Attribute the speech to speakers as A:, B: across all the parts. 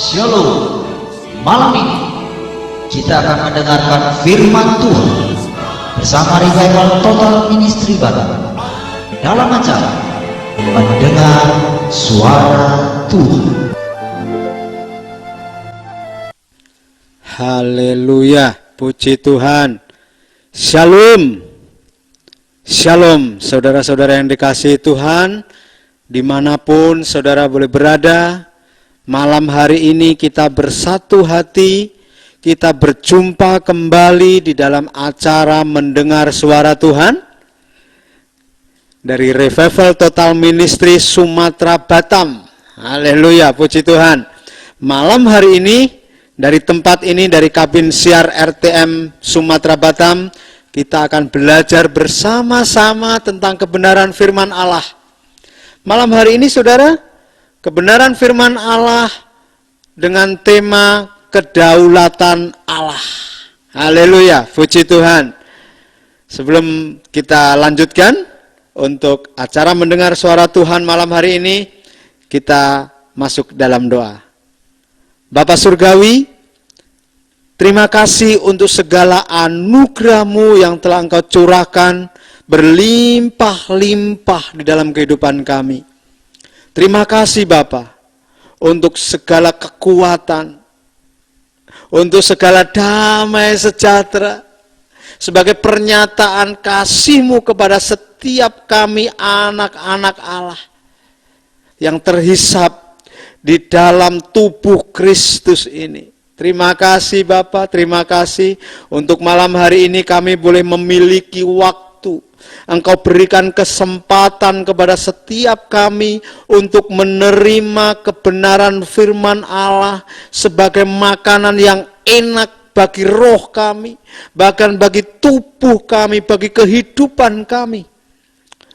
A: Shalom. Malam ini kita akan mendengarkan firman Tuhan bersama Revival Total Ministry Batam dalam acara Mendengar Suara Tuhan.
B: Haleluya, puji Tuhan. Shalom. Shalom, saudara-saudara yang dikasihi Tuhan, dimanapun saudara boleh berada. Malam hari ini kita bersatu hati, kita berjumpa kembali di dalam acara Mendengar Suara Tuhan dari Revival Total Ministry Sumatera Batam. Haleluya, puji Tuhan. Malam hari ini dari tempat ini, dari kabin siar RTM Sumatera Batam, kita akan belajar bersama-sama tentang kebenaran firman Allah. Malam hari ini saudara, kebenaran firman Allah dengan tema kedaulatan Allah. Haleluya, puji Tuhan. Sebelum kita lanjutkan untuk acara Mendengar Suara Tuhan malam hari ini, kita masuk dalam doa. Bapa Surgawi, terima kasih untuk segala anugerah-Mu yang telah Engkau curahkan berlimpah-limpah di dalam kehidupan kami. Terima kasih Bapa untuk segala kekuatan, untuk segala damai sejahtera, sebagai pernyataan kasih-Mu kepada setiap kami anak-anak Allah yang terhisap di dalam tubuh Kristus ini. Terima kasih Bapa, terima kasih untuk malam hari ini kami boleh memiliki waktu. Engkau berikan kesempatan kepada setiap kami untuk menerima kebenaran firman Allah sebagai makanan yang enak bagi roh kami, bahkan bagi tubuh kami, bagi kehidupan kami.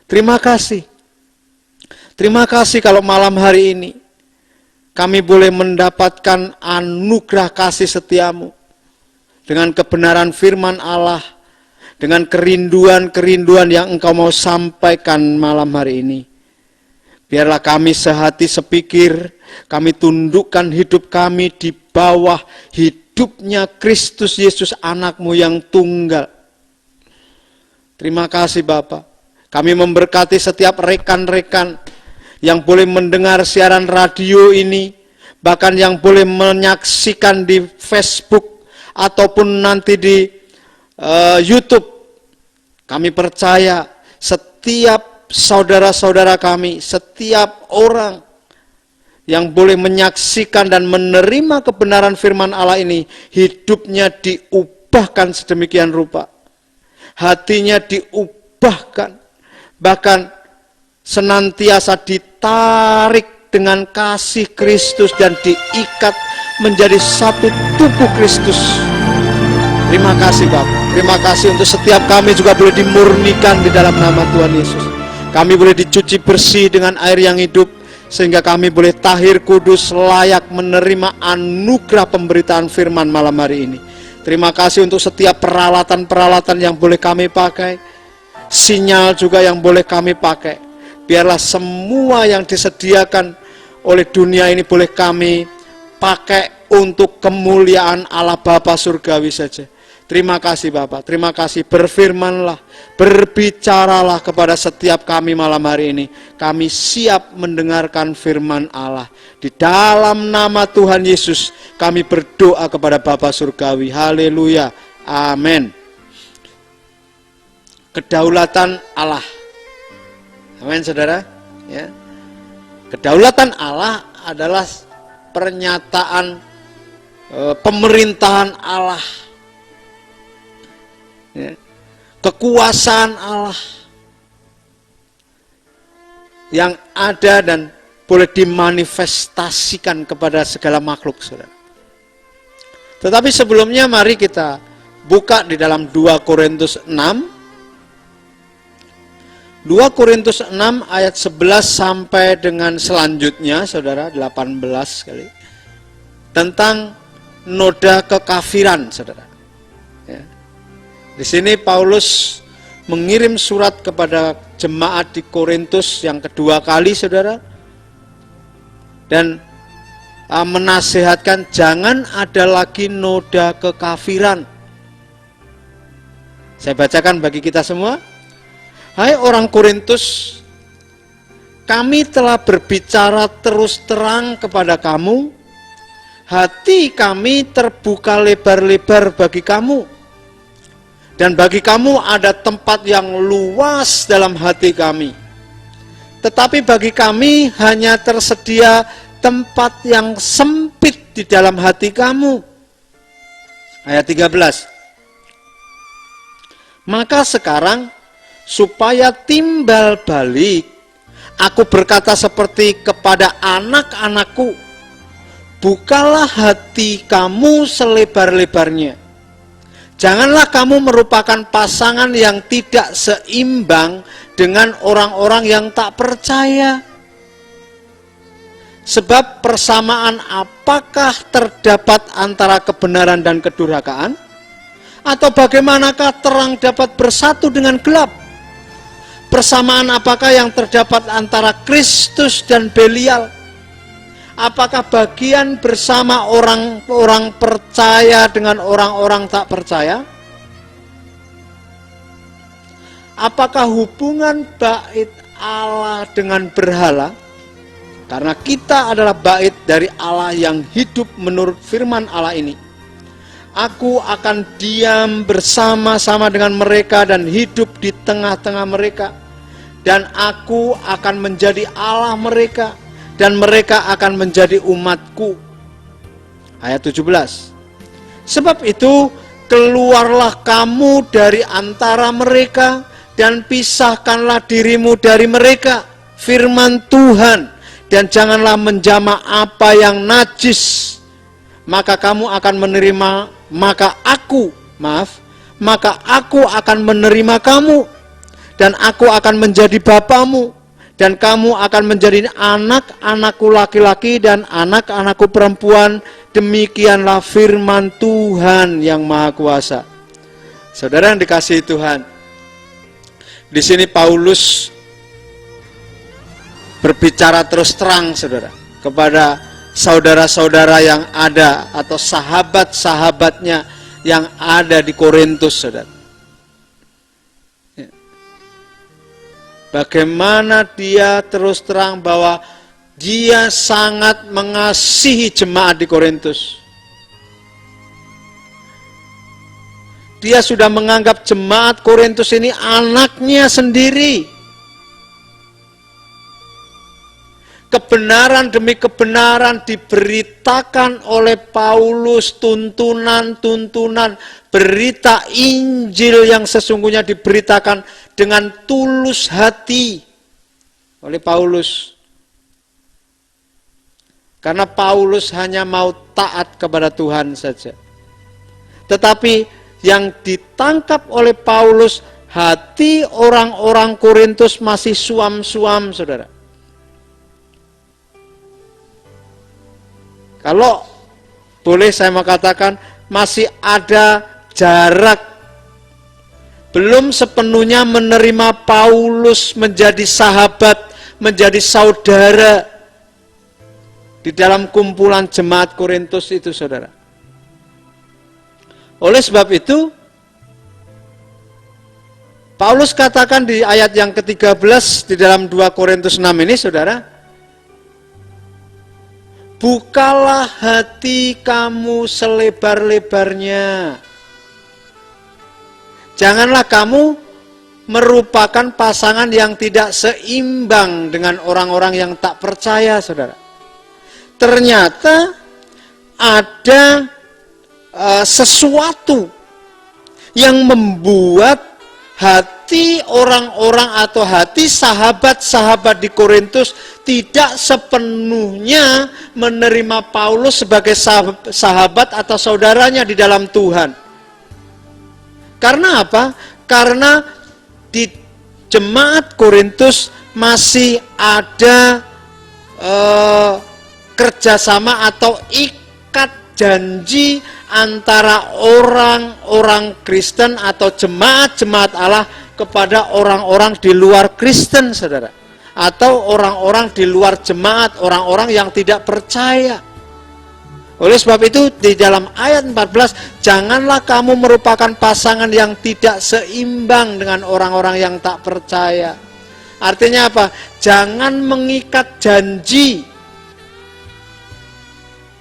B: Terima kasih. Terima kasih kalau malam hari ini kami boleh mendapatkan anugerah kasih setia-Mu dengan kebenaran firman Allah, dengan kerinduan-kerinduan yang Engkau mau sampaikan malam hari ini. Biarlah kami sehati sepikir, kami tundukkan hidup kami di bawah hidupnya Kristus Yesus anak-Mu yang tunggal. Terima kasih Bapa. Kami memberkati setiap rekan-rekan yang boleh mendengar siaran radio ini, bahkan yang boleh menyaksikan di Facebook ataupun nanti di YouTube. Kami percaya setiap saudara-saudara kami, setiap orang yang boleh menyaksikan dan menerima kebenaran firman Allah ini, hidupnya diubahkan sedemikian rupa. Hatinya diubahkan, bahkan senantiasa ditarik dengan kasih Kristus dan diikat menjadi satu tubuh Kristus. Terima kasih Bapak. Terima kasih untuk setiap kami juga boleh dimurnikan di dalam nama Tuhan Yesus. Kami boleh dicuci bersih dengan air yang hidup, sehingga kami boleh tahir kudus layak menerima anugerah pemberitaan firman malam hari ini. Terima kasih untuk setiap peralatan-peralatan yang boleh kami pakai, sinyal juga yang boleh kami pakai. Biarlah semua yang disediakan oleh dunia ini boleh kami pakai untuk kemuliaan Allah Bapa Surgawi saja. Terima kasih Bapak, terima kasih. Berfirmanlah, berbicaralah kepada setiap kami malam hari ini. Kami siap mendengarkan firman Allah. Di dalam nama Tuhan Yesus, kami berdoa kepada Bapa Surgawi. Haleluya, amin. Kedaulatan Allah. Amin saudara. Ya. Kedaulatan Allah adalah pernyataan pemerintahan Allah. Ya. Kekuasaan Allah yang ada dan boleh dimanifestasikan kepada segala makhluk, saudara. Tetapi sebelumnya mari kita buka di dalam 2 Korintus 6. 2 Korintus 6 ayat 11 sampai dengan selanjutnya, saudara, 18 kali. Tentang noda kekafiran, saudara. Ya. Di sini Paulus mengirim surat kepada jemaat di Korintus yang kedua kali, saudara. Dan menasihatkan jangan ada lagi noda kekafiran. Saya bacakan bagi kita semua. Hai orang Korintus, kami telah berbicara terus terang kepada kamu, hati kami terbuka lebar-lebar bagi kamu, dan bagi kamu ada tempat yang luas dalam hati kami. Tetapi bagi kami hanya tersedia tempat yang sempit di dalam hati kamu. Ayat 13. Maka sekarang, supaya timbal balik, aku berkata seperti kepada anak-anakku, bukalah hati kamu selebar-lebarnya. Janganlah kamu merupakan pasangan yang tidak seimbang dengan orang-orang yang tak percaya. Sebab persamaan apakah terdapat antara kebenaran dan kedurhakaan? Atau bagaimanakah terang dapat bersatu dengan gelap? Persamaan apakah yang terdapat antara Kristus dan Belial? Apakah bagian bersama orang-orang percaya dengan orang-orang tak percaya? Apakah hubungan bait Allah dengan berhala? Karena kita adalah bait dari Allah yang hidup menurut firman Allah ini. Aku akan diam bersama-sama dengan mereka dan hidup di tengah-tengah mereka. Dan aku akan menjadi Allah mereka. Dan mereka akan menjadi umatku. Ayat 17. Sebab itu, keluarlah kamu dari antara mereka dan pisahkanlah dirimu dari mereka. Firman Tuhan. Dan janganlah menjamah apa yang najis. Maka kamu akan menerima, maka aku akan menerima kamu. Dan aku akan menjadi bapamu. Dan kamu akan menjadi anak-anakku laki-laki dan anak-anakku perempuan. Demikianlah firman Tuhan yang Maha Kuasa. Saudara yang dikasihi Tuhan, di sini Paulus berbicara terus terang, saudara, kepada saudara-saudara yang ada atau sahabat-sahabatnya yang ada di Korintus, saudara. Bagaimana dia terus terang bahwa dia sangat mengasihi jemaat di Korintus. Dia sudah menganggap jemaat Korintus ini anaknya sendiri. Kebenaran demi kebenaran diberitakan oleh Paulus, tuntunan-tuntunan, berita Injil yang sesungguhnya diberitakan dengan tulus hati oleh Paulus. Karena Paulus hanya mau taat kepada Tuhan saja. Tetapi yang ditangkap oleh Paulus, hati orang-orang Korintus masih suam-suam, saudara. Kalau boleh saya mengatakan, masih ada jarak. Belum sepenuhnya menerima Paulus menjadi sahabat, menjadi saudara di dalam kumpulan jemaat Korintus itu, saudara. Oleh sebab itu, Paulus katakan di ayat yang ke-13 di dalam 2 Korintus 6 ini, saudara, bukalah hati kamu selebar-lebarnya. Janganlah kamu merupakan pasangan yang tidak seimbang dengan orang-orang yang tak percaya, saudara. Ternyata ada sesuatu yang membuat hati orang-orang atau hati sahabat-sahabat di Korintus tidak sepenuhnya menerima Paulus sebagai sahabat atau saudaranya di dalam Tuhan. Karena apa? Karena di jemaat Korintus masih ada kerjasama atau ikat janji antara orang-orang Kristen atau jemaat-jemaat Allah kepada orang-orang di luar Kristen, saudara. Atau orang-orang di luar jemaat, orang-orang yang tidak percaya. Oleh sebab itu di dalam ayat 14, janganlah kamu merupakan pasangan yang tidak seimbang dengan orang-orang yang tak percaya. Artinya apa? Jangan mengikat janji.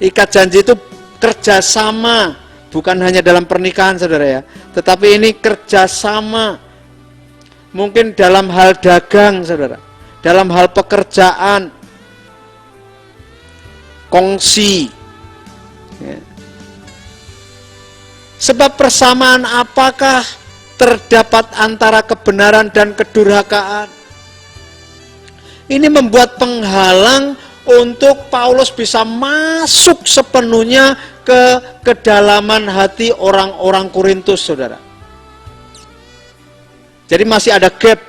B: Ikat janji itu kerjasama, bukan hanya dalam pernikahan saudara ya, tetapi ini kerjasama. Mungkin dalam hal dagang saudara, dalam hal pekerjaan, kongsi. Ya. Sebab persamaan apakah terdapat antara kebenaran dan kedurhakaan? Ini membuat penghalang untuk Paulus bisa masuk sepenuhnya ke kedalaman hati orang-orang Korintus, saudara. Jadi masih ada gap,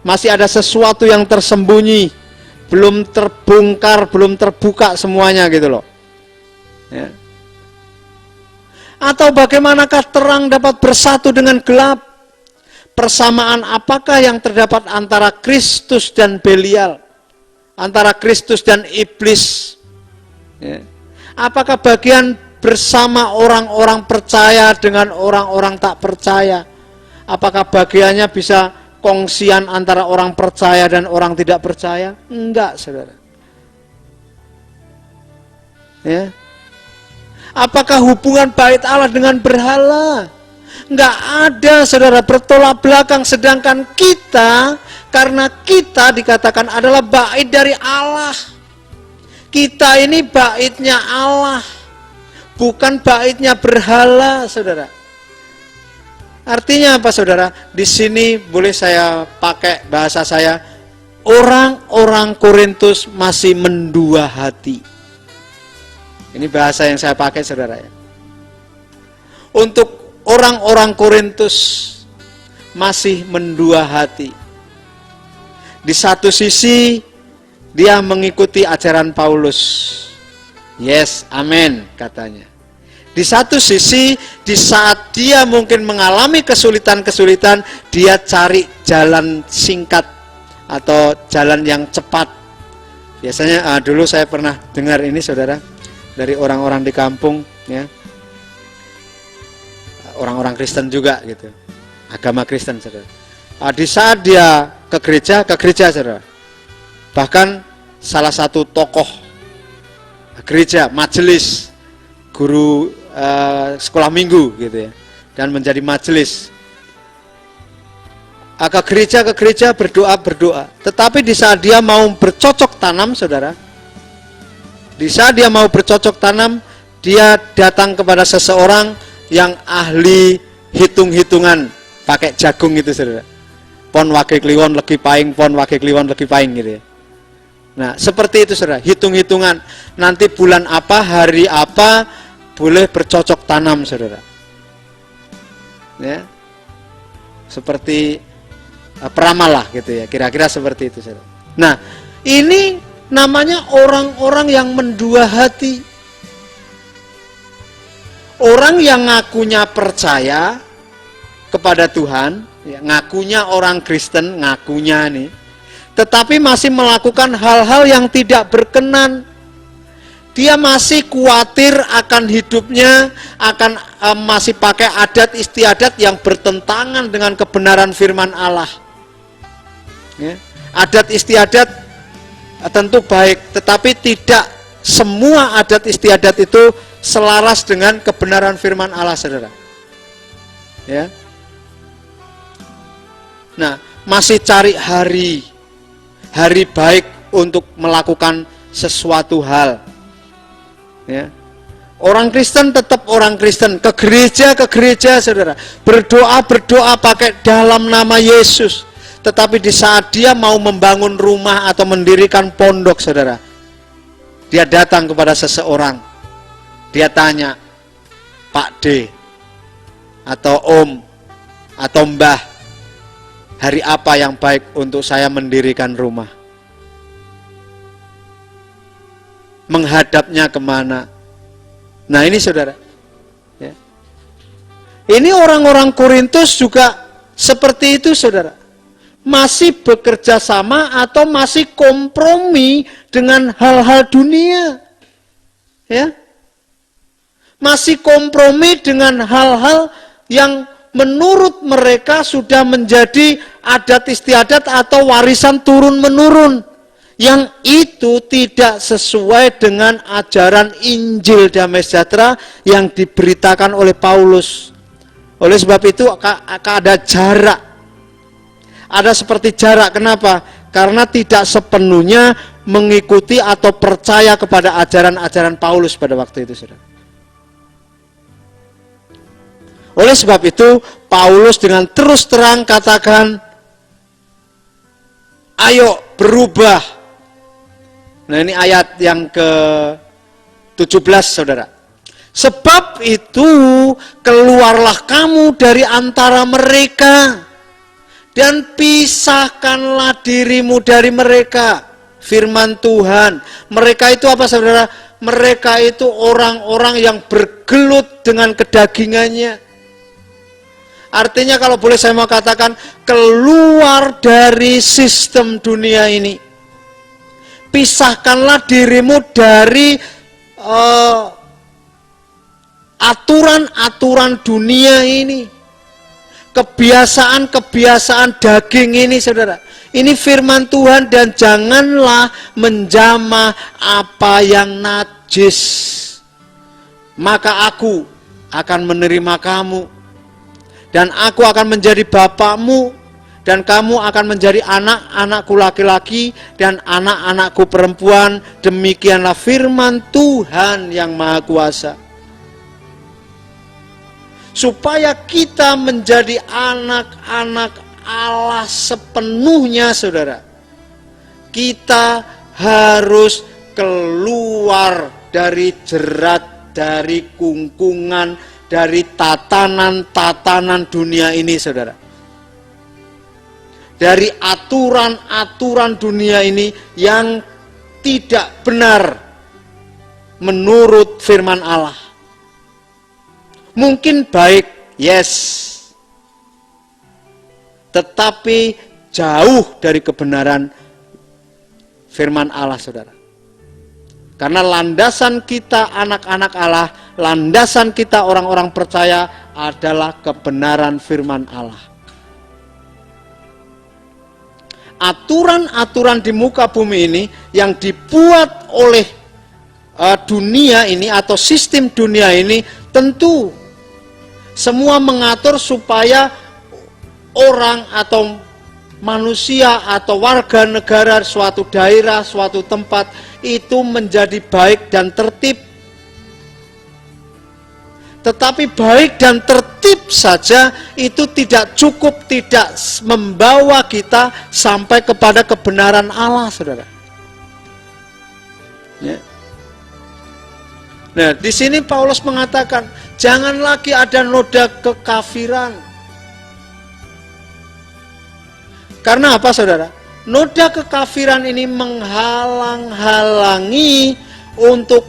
B: masih ada sesuatu yang tersembunyi, belum terbongkar, belum terbuka semuanya gitu loh. Ya. Atau bagaimanakah terang dapat bersatu dengan gelap? Persamaan apakah yang terdapat antara Kristus dan Belial? Antara Kristus dan iblis? Ya. Apakah bagian bersama orang-orang percaya dengan orang-orang tak percaya? Apakah bagiannya bisa kongsian antara orang percaya dan orang tidak percaya? Enggak, saudara. Ya. Apakah hubungan bait Allah dengan berhala? Enggak ada, saudara, bertolak belakang. Sedangkan kita, karena kita dikatakan adalah bait dari Allah. Kita ini baitnya Allah, bukan baitnya berhala, saudara. Artinya apa, saudara? Di sini boleh saya pakai bahasa saya, orang-orang Korintus masih mendua hati. Ini bahasa yang saya pakai, saudara ya. Untuk orang-orang Korintus masih mendua hati. Di satu sisi dia mengikuti ajaran Paulus. Yes, amin katanya. Di satu sisi, di saat dia mungkin mengalami kesulitan-kesulitan, dia cari jalan singkat atau jalan yang cepat. Biasanya dulu saya pernah dengar ini, saudara, dari orang-orang di kampung, ya, orang-orang Kristen juga gitu, agama Kristen, saudara. Di saat dia ke gereja, saudara. Bahkan salah satu tokoh gereja, majelis, guru sekolah minggu gitu ya, dan menjadi majelis. Ke gereja berdoa. Tetapi di saat dia mau bercocok tanam, saudara, di saat dia mau bercocok tanam, dia datang kepada seseorang yang ahli hitung-hitungan, pakai jagung gitu, saudara. Pon wage kliwon legi paing, pon wage kliwon legi paing gitu ya. Nah, seperti itu, saudara, hitung-hitungan. Nanti bulan apa, hari apa boleh bercocok tanam, saudara. Ya. Seperti peramal lah gitu ya, kira-kira seperti itu, saudara. Nah, ini namanya orang-orang yang mendua hati. Orang yang ngakunya percaya kepada Tuhan, ya, ngakunya orang Kristen, ngakunya nih, tetapi masih melakukan hal-hal yang tidak berkenan. Dia masih khawatir akan hidupnya, akan masih pakai adat istiadat yang bertentangan dengan kebenaran firman Allah. Ya. Adat istiadat tentu baik, tetapi tidak semua adat istiadat itu selaras dengan kebenaran firman Allah, saudara. Ya. Nah, masih cari hari baik untuk melakukan sesuatu hal. Ya. Orang Kristen tetap orang Kristen, ke gereja, saudara. Berdoa pakai dalam nama Yesus. Tetapi di saat dia mau membangun rumah atau mendirikan pondok, saudara, dia datang kepada seseorang. Dia tanya, Pak D, atau Om, atau Mbah, hari apa yang baik untuk saya mendirikan rumah? Menghadapnya kemana? Nah ini, saudara, ya. Ini orang-orang Korintus juga seperti itu, saudara. Masih bekerja sama atau masih kompromi dengan hal-hal dunia, ya. masih kompromi dengan hal-hal yang menurut mereka sudah menjadi adat istiadat atau warisan turun-menurun, yang itu tidak sesuai dengan ajaran Injil damai sejahtera yang diberitakan oleh Paulus. Oleh sebab itu ada jarak, ada seperti jarak. Kenapa? Karena tidak sepenuhnya mengikuti atau percaya kepada ajaran-ajaran Paulus pada waktu itu, saudara. Oleh sebab itu, Paulus dengan terus terang katakan, ayo berubah. Nah, ini ayat yang ke-17, saudara. Sebab itu, keluarlah kamu dari antara mereka, dan pisahkanlah dirimu dari mereka. Firman Tuhan. Mereka itu apa, saudara? Mereka itu orang-orang yang bergelut dengan kedagingannya. Artinya kalau boleh saya mau katakan, keluar dari sistem dunia ini. Pisahkanlah dirimu dari aturan-aturan dunia ini. Kebiasaan-kebiasaan daging ini, saudara. Ini firman Tuhan, dan janganlah menjamah apa yang najis. Maka aku akan menerima kamu, dan aku akan menjadi bapakmu, dan kamu akan menjadi anak-anakku laki-laki dan anak-anakku perempuan. Demikianlah firman Tuhan yang Maha Kuasa. Supaya kita menjadi anak-anak Allah sepenuhnya, saudara, kita harus keluar dari jerat, dari kungkungan, dari tatanan-tatanan dunia ini, saudara. Dari aturan-aturan dunia ini yang tidak benar menurut firman Allah. Mungkin baik, yes, tetapi jauh dari kebenaran firman Allah, saudara. Karena landasan kita anak-anak Allah, landasan kita orang-orang percaya adalah kebenaran firman Allah. Aturan-aturan di muka bumi ini yang dibuat oleh dunia ini atau sistem dunia ini, tentu semua mengatur supaya orang atau manusia atau warga negara suatu daerah, suatu tempat itu menjadi baik dan tertib. Tetapi baik dan tertib saja itu tidak cukup, tidak membawa kita sampai kepada kebenaran Allah, saudara. Ya. Nah, di sini Paulus mengatakan, jangan lagi ada noda kekafiran. Karena apa, saudara? Noda kekafiran ini menghalang-halangi untuk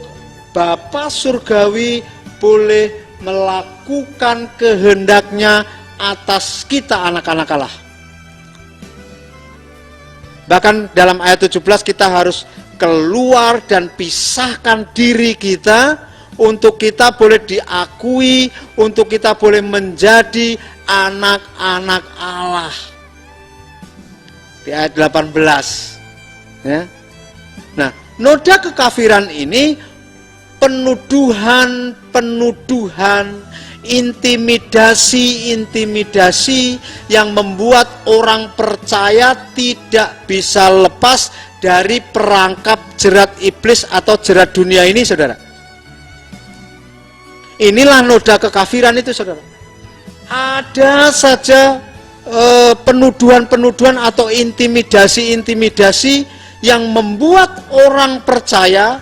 B: Bapa Surgawi boleh melakukan kehendaknya atas kita anak-anak Allah. Bahkan dalam ayat 17 kita harus keluar dan pisahkan diri kita untuk kita boleh diakui, untuk kita boleh menjadi anak-anak Allah. Di ayat 18. Ya. Nah, noda kekafiran ini penuduhan, intimidasi yang membuat orang percaya tidak bisa lepas dari perangkap jerat iblis atau jerat dunia ini, saudara. Inilah noda kekafiran itu, saudara. Ada saja penuduhan-penuduhan atau intimidasi yang membuat orang percaya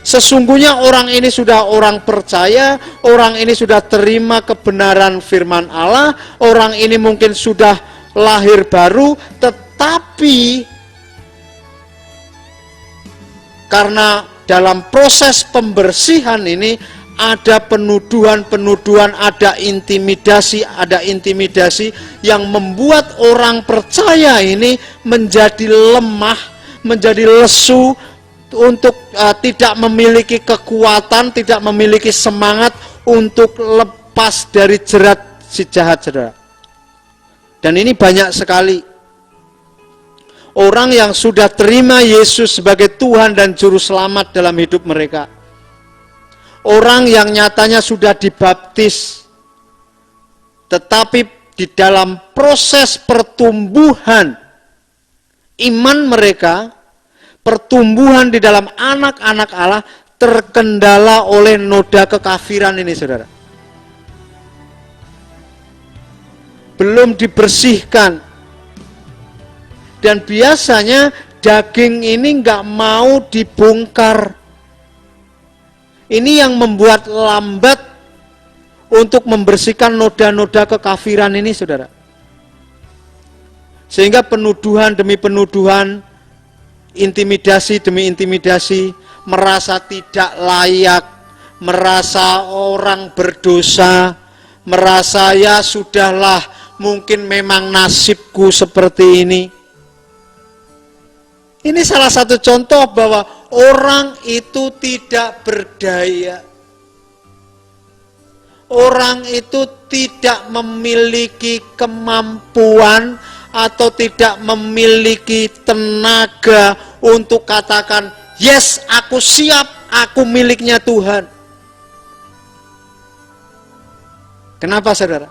B: sesungguhnya orang ini sudah orang percaya, orang ini sudah terima kebenaran firman Allah, orang ini mungkin sudah lahir baru, tetapi karena dalam proses pembersihan ini ada penuduhan-penuduhan, ada intimidasi yang membuat orang percaya ini menjadi lemah, menjadi lesu, untuk tidak memiliki kekuatan, tidak memiliki semangat untuk lepas dari jerat si jahat, saudara. Dan ini banyak sekali orang yang sudah terima Yesus sebagai Tuhan dan Juru Selamat dalam hidup mereka. Orang yang nyatanya sudah dibaptis, tetapi di dalam proses pertumbuhan iman mereka, pertumbuhan di dalam anak-anak Allah, terkendala oleh noda kekafiran ini, saudara. Belum dibersihkan. Dan biasanya daging ini nggak mau dibongkar. Ini yang membuat lambat untuk membersihkan noda-noda kekafiran ini, saudara. Sehingga penuduhan demi penuduhan, intimidasi demi intimidasi, merasa tidak layak, merasa orang berdosa, merasa ya sudahlah, mungkin memang nasibku seperti ini. Ini salah satu contoh bahwa orang itu tidak berdaya. Orang itu tidak memiliki kemampuan atau tidak memiliki tenaga untuk katakan, yes, aku siap, aku miliknya Tuhan. Kenapa, saudara?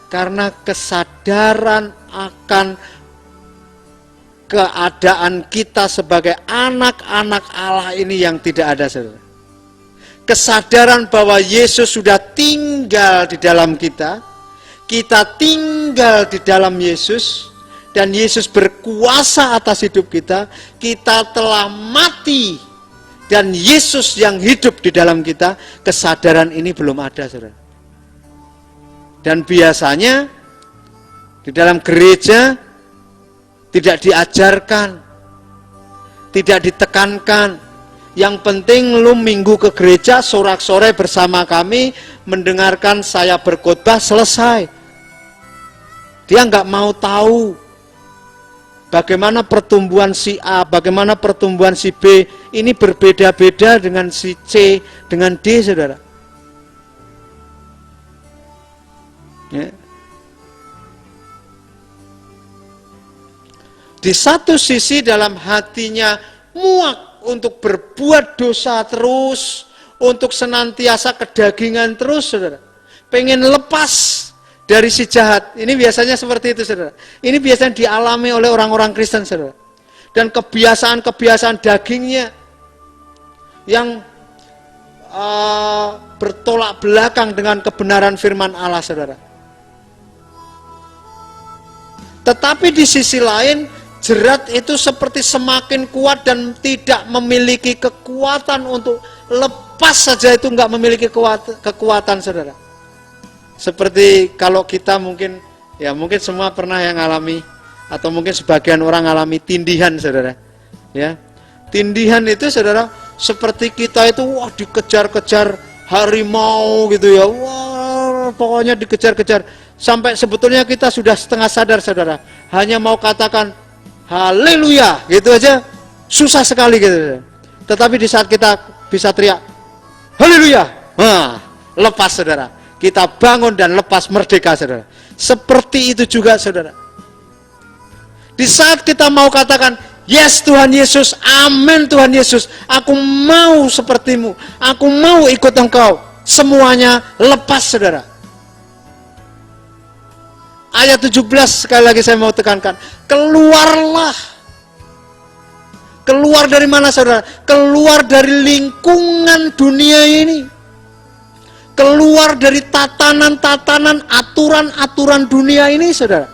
B: Karena kesadaran akan keadaan kita sebagai anak-anak Allah ini yang tidak ada, saudara. Kesadaran bahwa Yesus sudah tinggal di dalam kita tinggal di dalam Yesus, dan Yesus berkuasa atas hidup kita telah mati, dan Yesus yang hidup di dalam kita, kesadaran ini belum ada, saudara. Dan biasanya di dalam gereja tidak diajarkan, tidak ditekankan. Yang penting lu minggu ke gereja, sorak-sore bersama kami, mendengarkan saya berkhotbah, selesai. Dia nggak mau tahu bagaimana pertumbuhan si A, bagaimana pertumbuhan si B. Ini berbeda-beda dengan si C, dengan D, saudara. Ya. Di satu sisi dalam hatinya muak untuk berbuat dosa terus, untuk senantiasa kedagingan terus, saudara. Pengen lepas dari si jahat. Ini biasanya seperti itu, saudara. Ini biasanya dialami oleh orang-orang Kristen, saudara. Dan kebiasaan-kebiasaan dagingnya yang bertolak belakang dengan kebenaran firman Allah, saudara. Tetapi di sisi lain, jerat itu seperti semakin kuat dan tidak memiliki kekuatan untuk lepas saja, itu nggak memiliki kekuatan, saudara. Seperti kalau kita mungkin semua pernah yang alami, atau mungkin sebagian orang alami tindihan, saudara. Ya, tindihan itu, saudara, seperti kita itu dikejar-kejar harimau gitu ya, pokoknya dikejar-kejar sampai sebetulnya kita sudah setengah sadar, saudara, hanya mau katakan haleluya gitu aja susah sekali gitu. Tetapi di saat kita bisa teriak haleluya, lepas, saudara. Kita bangun dan lepas, merdeka, saudara. Seperti itu juga, saudara. Di saat kita mau katakan, yes Tuhan Yesus, amin Tuhan Yesus, aku mau sepertimu, aku mau ikut Engkau, semuanya lepas, saudara. Ayat 17 sekali lagi saya mau tekankan, keluarlah. Keluar dari mana, saudara? Keluar dari lingkungan dunia ini. Keluar dari tatanan-tatanan, aturan-aturan dunia ini, saudara.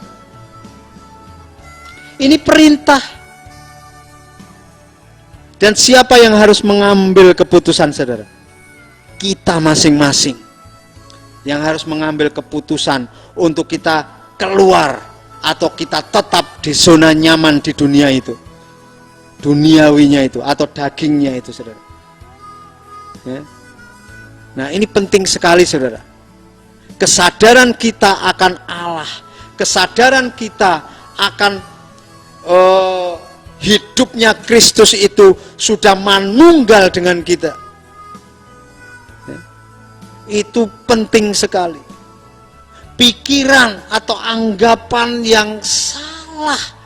B: Ini perintah. Dan siapa yang harus mengambil keputusan, saudara? Kita masing-masing yang harus mengambil keputusan untuk kita keluar atau kita tetap di zona nyaman di dunia itu, duniawinya itu atau dagingnya itu, saudara. Ya. Nah, ini penting sekali, saudara. Kesadaran kita akan Allah, kesadaran kita akan hidupnya Kristus itu sudah manunggal dengan kita. Ya. itu penting sekali. Pikiran atau anggapan yang salah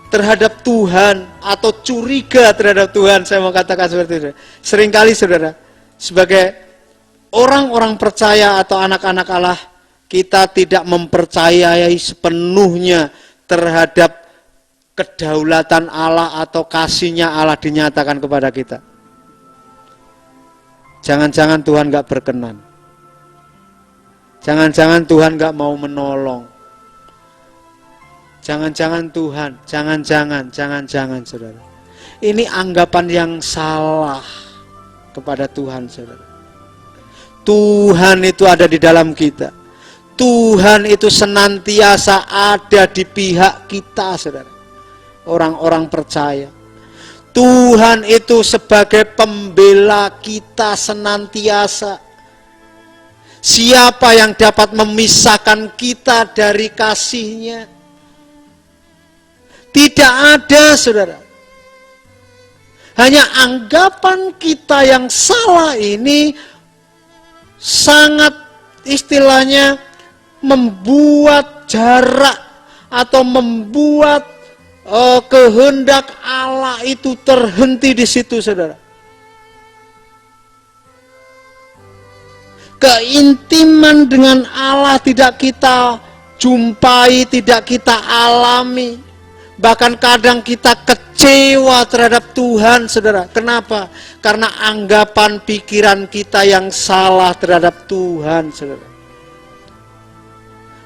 B: terhadap Tuhan atau curiga terhadap Tuhan, saya mau katakan seperti itu. Seringkali saudara, sebagai orang-orang percaya atau anak-anak Allah, kita tidak mempercayai sepenuhnya terhadap kedaulatan Allah atau kasih-Nya Allah dinyatakan kepada kita. Jangan-jangan Tuhan gak berkenan. Jangan-jangan Tuhan gak mau menolong. Jangan-jangan Tuhan, jangan-jangan saudara. Ini anggapan yang salah kepada Tuhan saudara. Tuhan itu ada di dalam kita. Tuhan itu senantiasa ada di pihak kita saudara. Orang-orang percaya. Tuhan itu sebagai pembela kita senantiasa. Siapa yang dapat memisahkan kita dari kasih-Nya? Tidak ada, saudara. Hanya anggapan kita yang salah ini sangat istilahnya membuat jarak atau membuat kehendak Allah itu terhenti di situ, saudara. Keintiman dengan Allah tidak kita jumpai, tidak kita alami. Bahkan kadang kita kecewa terhadap Tuhan, saudara. Kenapa? Karena anggapan pikiran kita yang salah terhadap Tuhan, saudara.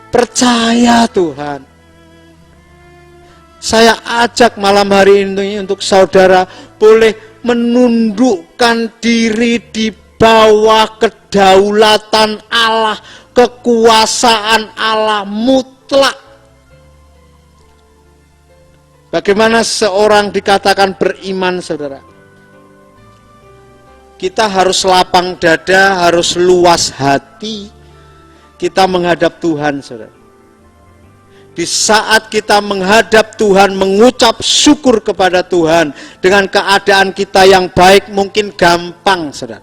B: Percaya Tuhan. Saya ajak malam hari ini untuk saudara boleh menundukkan diri di bawah kedaulatan Allah, kekuasaan Allah mutlak. Bagaimana seorang dikatakan beriman, saudara? Kita harus lapang dada, harus luas hati. Kita menghadap Tuhan, saudara. Di saat kita menghadap Tuhan, mengucap syukur kepada Tuhan dengan keadaan kita yang baik mungkin gampang, saudara.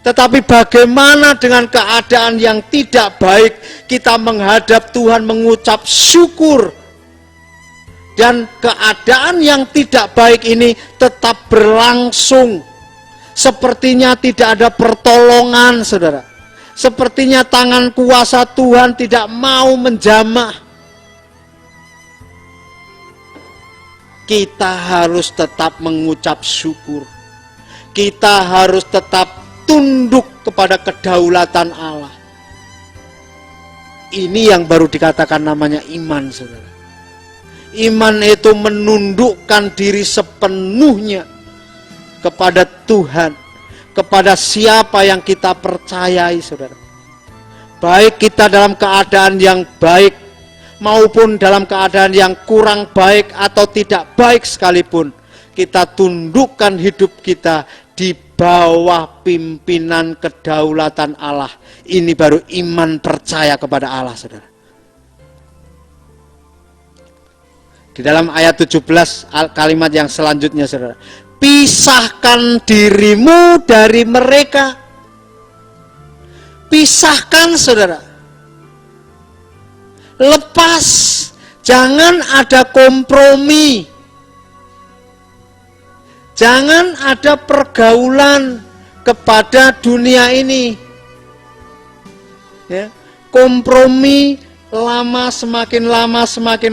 B: Tetapi bagaimana dengan keadaan yang tidak baik, kita menghadap Tuhan mengucap syukur. Dan keadaan yang tidak baik ini tetap berlangsung. Sepertinya tidak ada pertolongan, saudara. Sepertinya tangan kuasa Tuhan tidak mau menjamah. Kita harus tetap mengucap syukur. Kita harus tetap tunduk kepada kedaulatan Allah. Ini yang baru dikatakan namanya iman, saudara. Iman itu menundukkan diri sepenuhnya kepada Tuhan, kepada siapa yang kita percayai, saudara. Baik kita dalam keadaan yang baik maupun dalam keadaan yang kurang baik atau tidak baik sekalipun, kita tundukkan hidup kita di bawah pimpinan kedaulatan Allah. Ini baru iman percaya kepada Allah, saudara. Di dalam ayat 17 kalimat yang selanjutnya, saudara. Pisahkan dirimu dari mereka. Pisahkan, saudara. Lepas. Jangan ada kompromi. Jangan ada pergaulan kepada dunia ini. Ya, kompromi semakin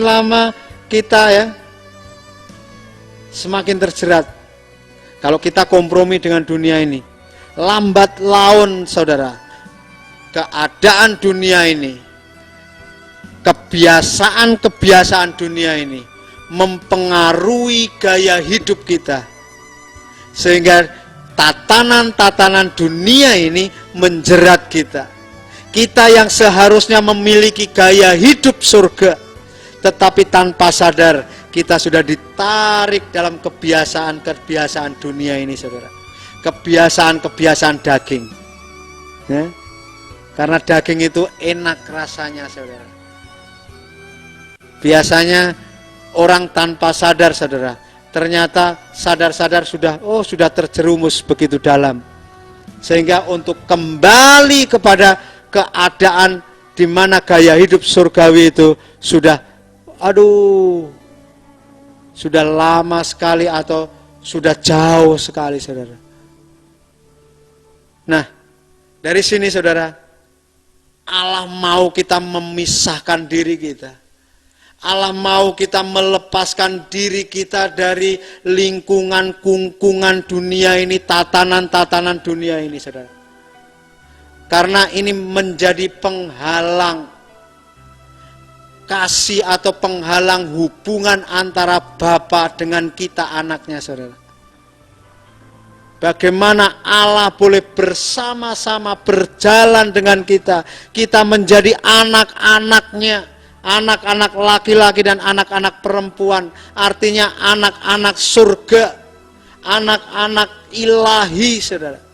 B: lama kita ya semakin terjerat. Kalau kita kompromi dengan dunia ini, lambat laun, saudara, keadaan dunia ini, kebiasaan dunia ini mempengaruhi gaya hidup kita. Sehingga tatanan dunia ini menjerat kita. Kita yang seharusnya memiliki gaya hidup surga, tetapi tanpa sadar kita sudah ditarik dalam kebiasaan dunia ini, saudara. Kebiasaan daging. Ya? Karena daging itu enak rasanya, saudara. Biasanya orang tanpa sadar, saudara, ternyata sadar-sadar sudah terjerumus begitu dalam Sehingga untuk kembali kepada keadaan di mana gaya hidup surgawi itu sudah lama sekali atau sudah jauh sekali, saudara. Nah, dari sini saudara, Allah mau kita memisahkan diri kita. Allah mau kita melepaskan diri kita dari lingkungan kungkungan dunia ini, tatanan-tatanan dunia ini, saudara. Karena ini menjadi penghalang kasih atau penghalang hubungan antara Bapa dengan kita anaknya, saudara. Bagaimana Allah boleh bersama-sama berjalan dengan kita. Kita menjadi anak-anaknya. Anak-anak laki-laki dan anak-anak perempuan. Artinya anak-anak surga. Anak-anak ilahi, saudara.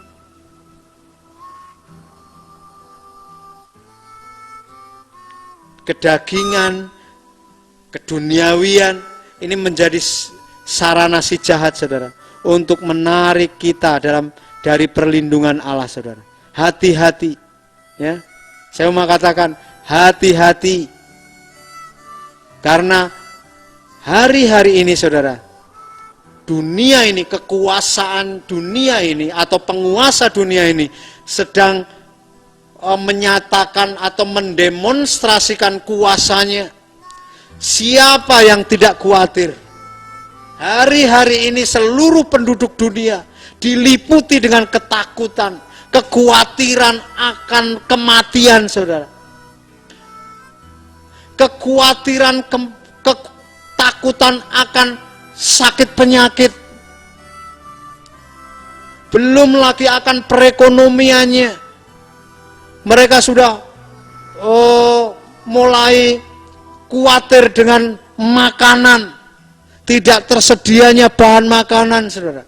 B: Kedagingan, keduniawian, ini menjadi sarana si jahat, saudara, untuk menarik kita dari perlindungan Allah, saudara. Hati-hati, ya. Saya mau katakan hati-hati, karena hari-hari ini, saudara, dunia ini, kekuasaan dunia ini atau penguasa dunia ini sedang menyatakan atau mendemonstrasikan kuasanya. Siapa yang tidak khawatir? Hari-hari ini seluruh penduduk dunia diliputi dengan ketakutan, kekhawatiran akan kematian, saudara. Kekhawatiran, ketakutan akan sakit penyakit. Belum lagi akan perekonomiannya. Mereka sudah mulai khawatir dengan makanan, tidak tersedianya bahan makanan, saudara.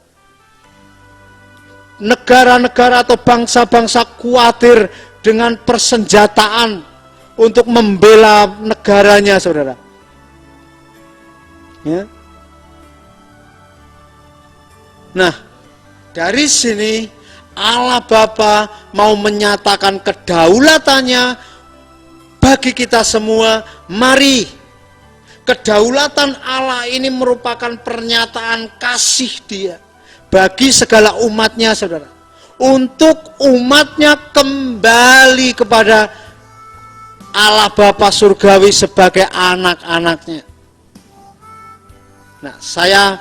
B: Negara-negara atau bangsa-bangsa khawatir dengan persenjataan untuk membela negaranya, saudara. Ya. Nah, dari sini Allah Bapa mau menyatakan kedaulatannya bagi kita semua. Mari, kedaulatan Allah ini merupakan pernyataan kasih Dia bagi segala umatnya, saudara. Untuk umatnya kembali kepada Allah Bapa surgawi sebagai anak-anaknya. Nah, saya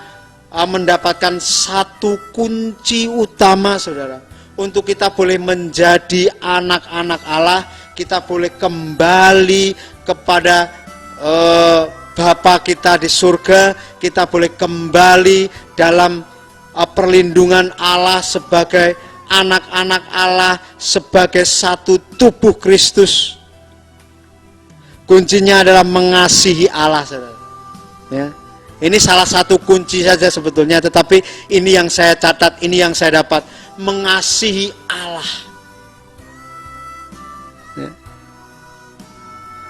B: mendapatkan satu kunci utama, saudara. Untuk kita boleh menjadi anak-anak Allah, kita boleh kembali kepada Bapa kita di surga, kita boleh kembali dalam perlindungan Allah sebagai anak-anak Allah, sebagai satu tubuh Kristus. Kuncinya adalah mengasihi Allah, saudara. Ya. Ini salah satu kunci saja sebetulnya, tetapi ini yang saya catat, ini yang saya dapat. Mengasihi Allah. Ya.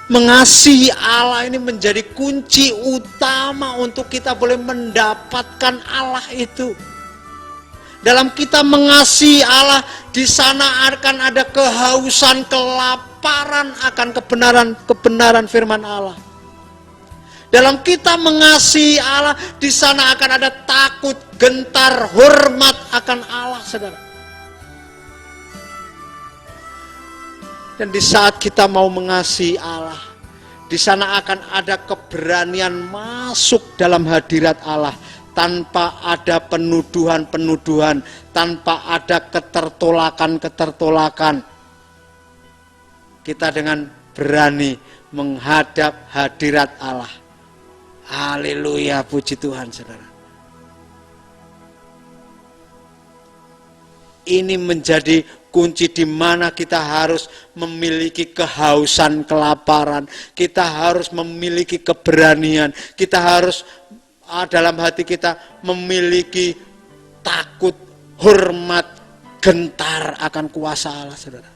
B: Mengasihi Allah ini menjadi kunci utama untuk kita boleh mendapatkan Allah itu. Dalam kita mengasihi Allah, di sana akan ada kehausan, kelaparan akan kebenaran firman Allah. Dalam kita mengasihi Allah, di sana akan ada takut, gentar, hormat akan Allah, saudara. Dan di saat kita mau mengasihi Allah, di sana akan ada keberanian masuk dalam hadirat Allah, tanpa ada penuduhan-penuduhan, tanpa ada ketertolakan-ketertolakan. Kita dengan berani menghadap hadirat Allah. Haleluya, puji Tuhan, saudara. Ini menjadi kunci di mana kita harus memiliki kehausan, kelaparan. Kita harus memiliki keberanian. Kita harus dalam hati kita memiliki takut, hormat, gentar akan kuasa Allah, saudara.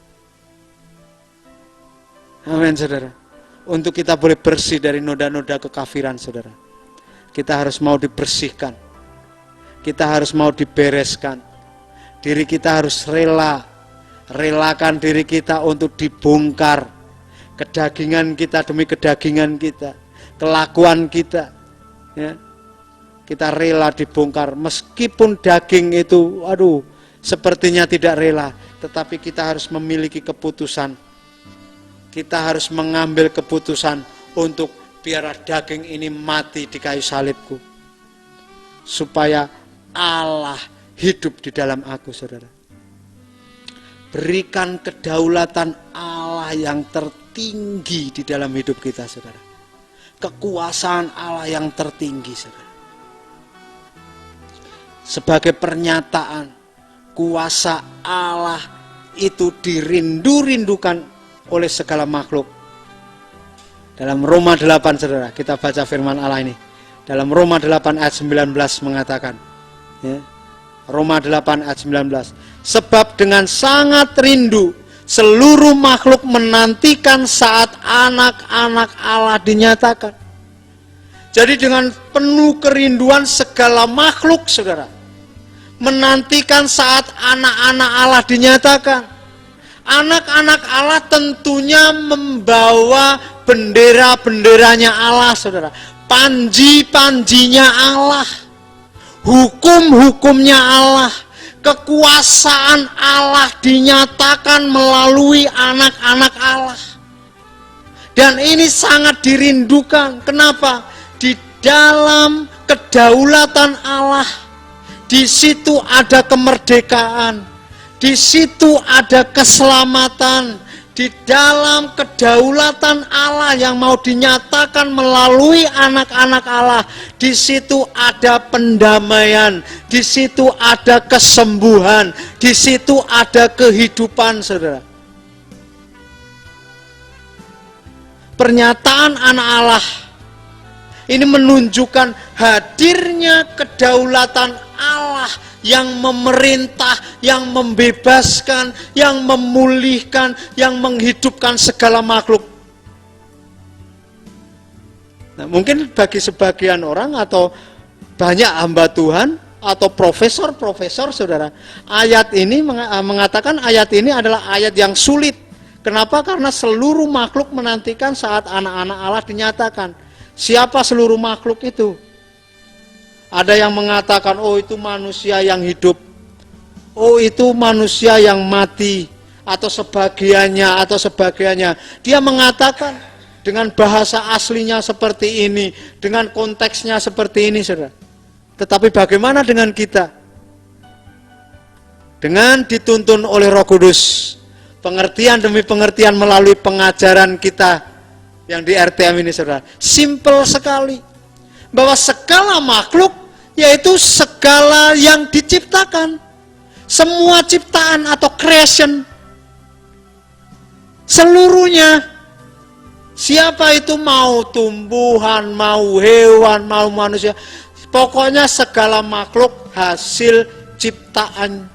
B: Amin, saudara. Untuk kita boleh bersih dari noda-noda kekafiran, saudara, kita harus mau dibersihkan. Kita harus mau dibereskan. diri kita harus relakan diri kita untuk dibongkar kedagingan kita demi kedagingan kita, kelakuan kita, ya. Kita rela dibongkar meskipun daging itu sepertinya tidak rela, tetapi kita harus memiliki keputusan. Kita harus mengambil keputusan untuk biar daging ini mati di kayu salibku, supaya Allah hidup di dalam aku, saudara. Berikan kedaulatan Allah yang tertinggi di dalam hidup kita, saudara. Kekuasaan Allah yang tertinggi, saudara. Sebagai pernyataan, kuasa Allah itu dirindu-rindukan oleh segala makhluk. Dalam Roma 8, saudara, kita baca firman Allah ini. Dalam Roma 8 ayat 19 mengatakan, ya, Roma 8 ayat 19, sebab dengan sangat rindu seluruh makhluk menantikan saat anak-anak Allah dinyatakan. Jadi dengan penuh kerinduan segala makhluk, saudara, menantikan saat anak-anak Allah dinyatakan. Anak-anak Allah tentunya membawa bendera-benderanya Allah, saudara. Panji-panjinya Allah, hukum-hukumnya Allah, kekuasaan Allah dinyatakan melalui anak-anak Allah. Dan ini sangat dirindukan. Kenapa? Di dalam kedaulatan Allah, di situ ada kemerdekaan, di situ ada keselamatan. Di dalam kedaulatan Allah yang mau dinyatakan melalui anak-anak Allah, di situ ada pendamaian, di situ ada kesembuhan, di situ ada kehidupan, saudara. Pernyataan anak Allah ini menunjukkan hadirnya kedaulatan Allah yang memerintah, yang membebaskan, yang memulihkan, yang menghidupkan segala makhluk. Nah, mungkin bagi sebagian orang atau banyak hamba Tuhan atau profesor-profesor, saudara, ayat ini mengatakan ayat ini adalah ayat yang sulit. Kenapa? Karena seluruh makhluk menantikan saat anak-anak Allah dinyatakan. Siapa seluruh makhluk itu? Ada yang mengatakan, oh itu manusia yang hidup, oh itu manusia yang mati, atau sebagiannya. Dia mengatakan dengan bahasa aslinya seperti ini, dengan konteksnya seperti ini, saudara. Tetapi bagaimana dengan kita? Dengan dituntun oleh Roh Kudus, pengertian demi pengertian melalui pengajaran kita yang di RTM ini, saudara. Simple sekali, bahwa segala makhluk, yaitu segala yang diciptakan, semua ciptaan atau creation, seluruhnya, siapa itu, mau tumbuhan, mau hewan, mau manusia, pokoknya segala makhluk hasil ciptaan.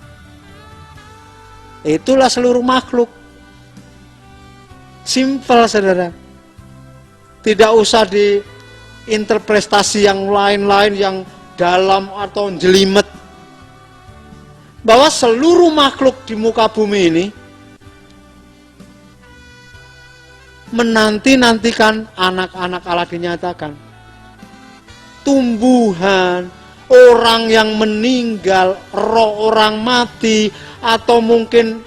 B: Itulah seluruh makhluk. Simple, saudara. Tidak usah diinterpretasi yang lain-lain yang dalam atau jelimet. Bahwa seluruh makhluk di muka bumi ini menanti-nantikan anak-anak Allah dinyatakan. Tumbuhan, orang yang meninggal, roh orang mati, atau mungkin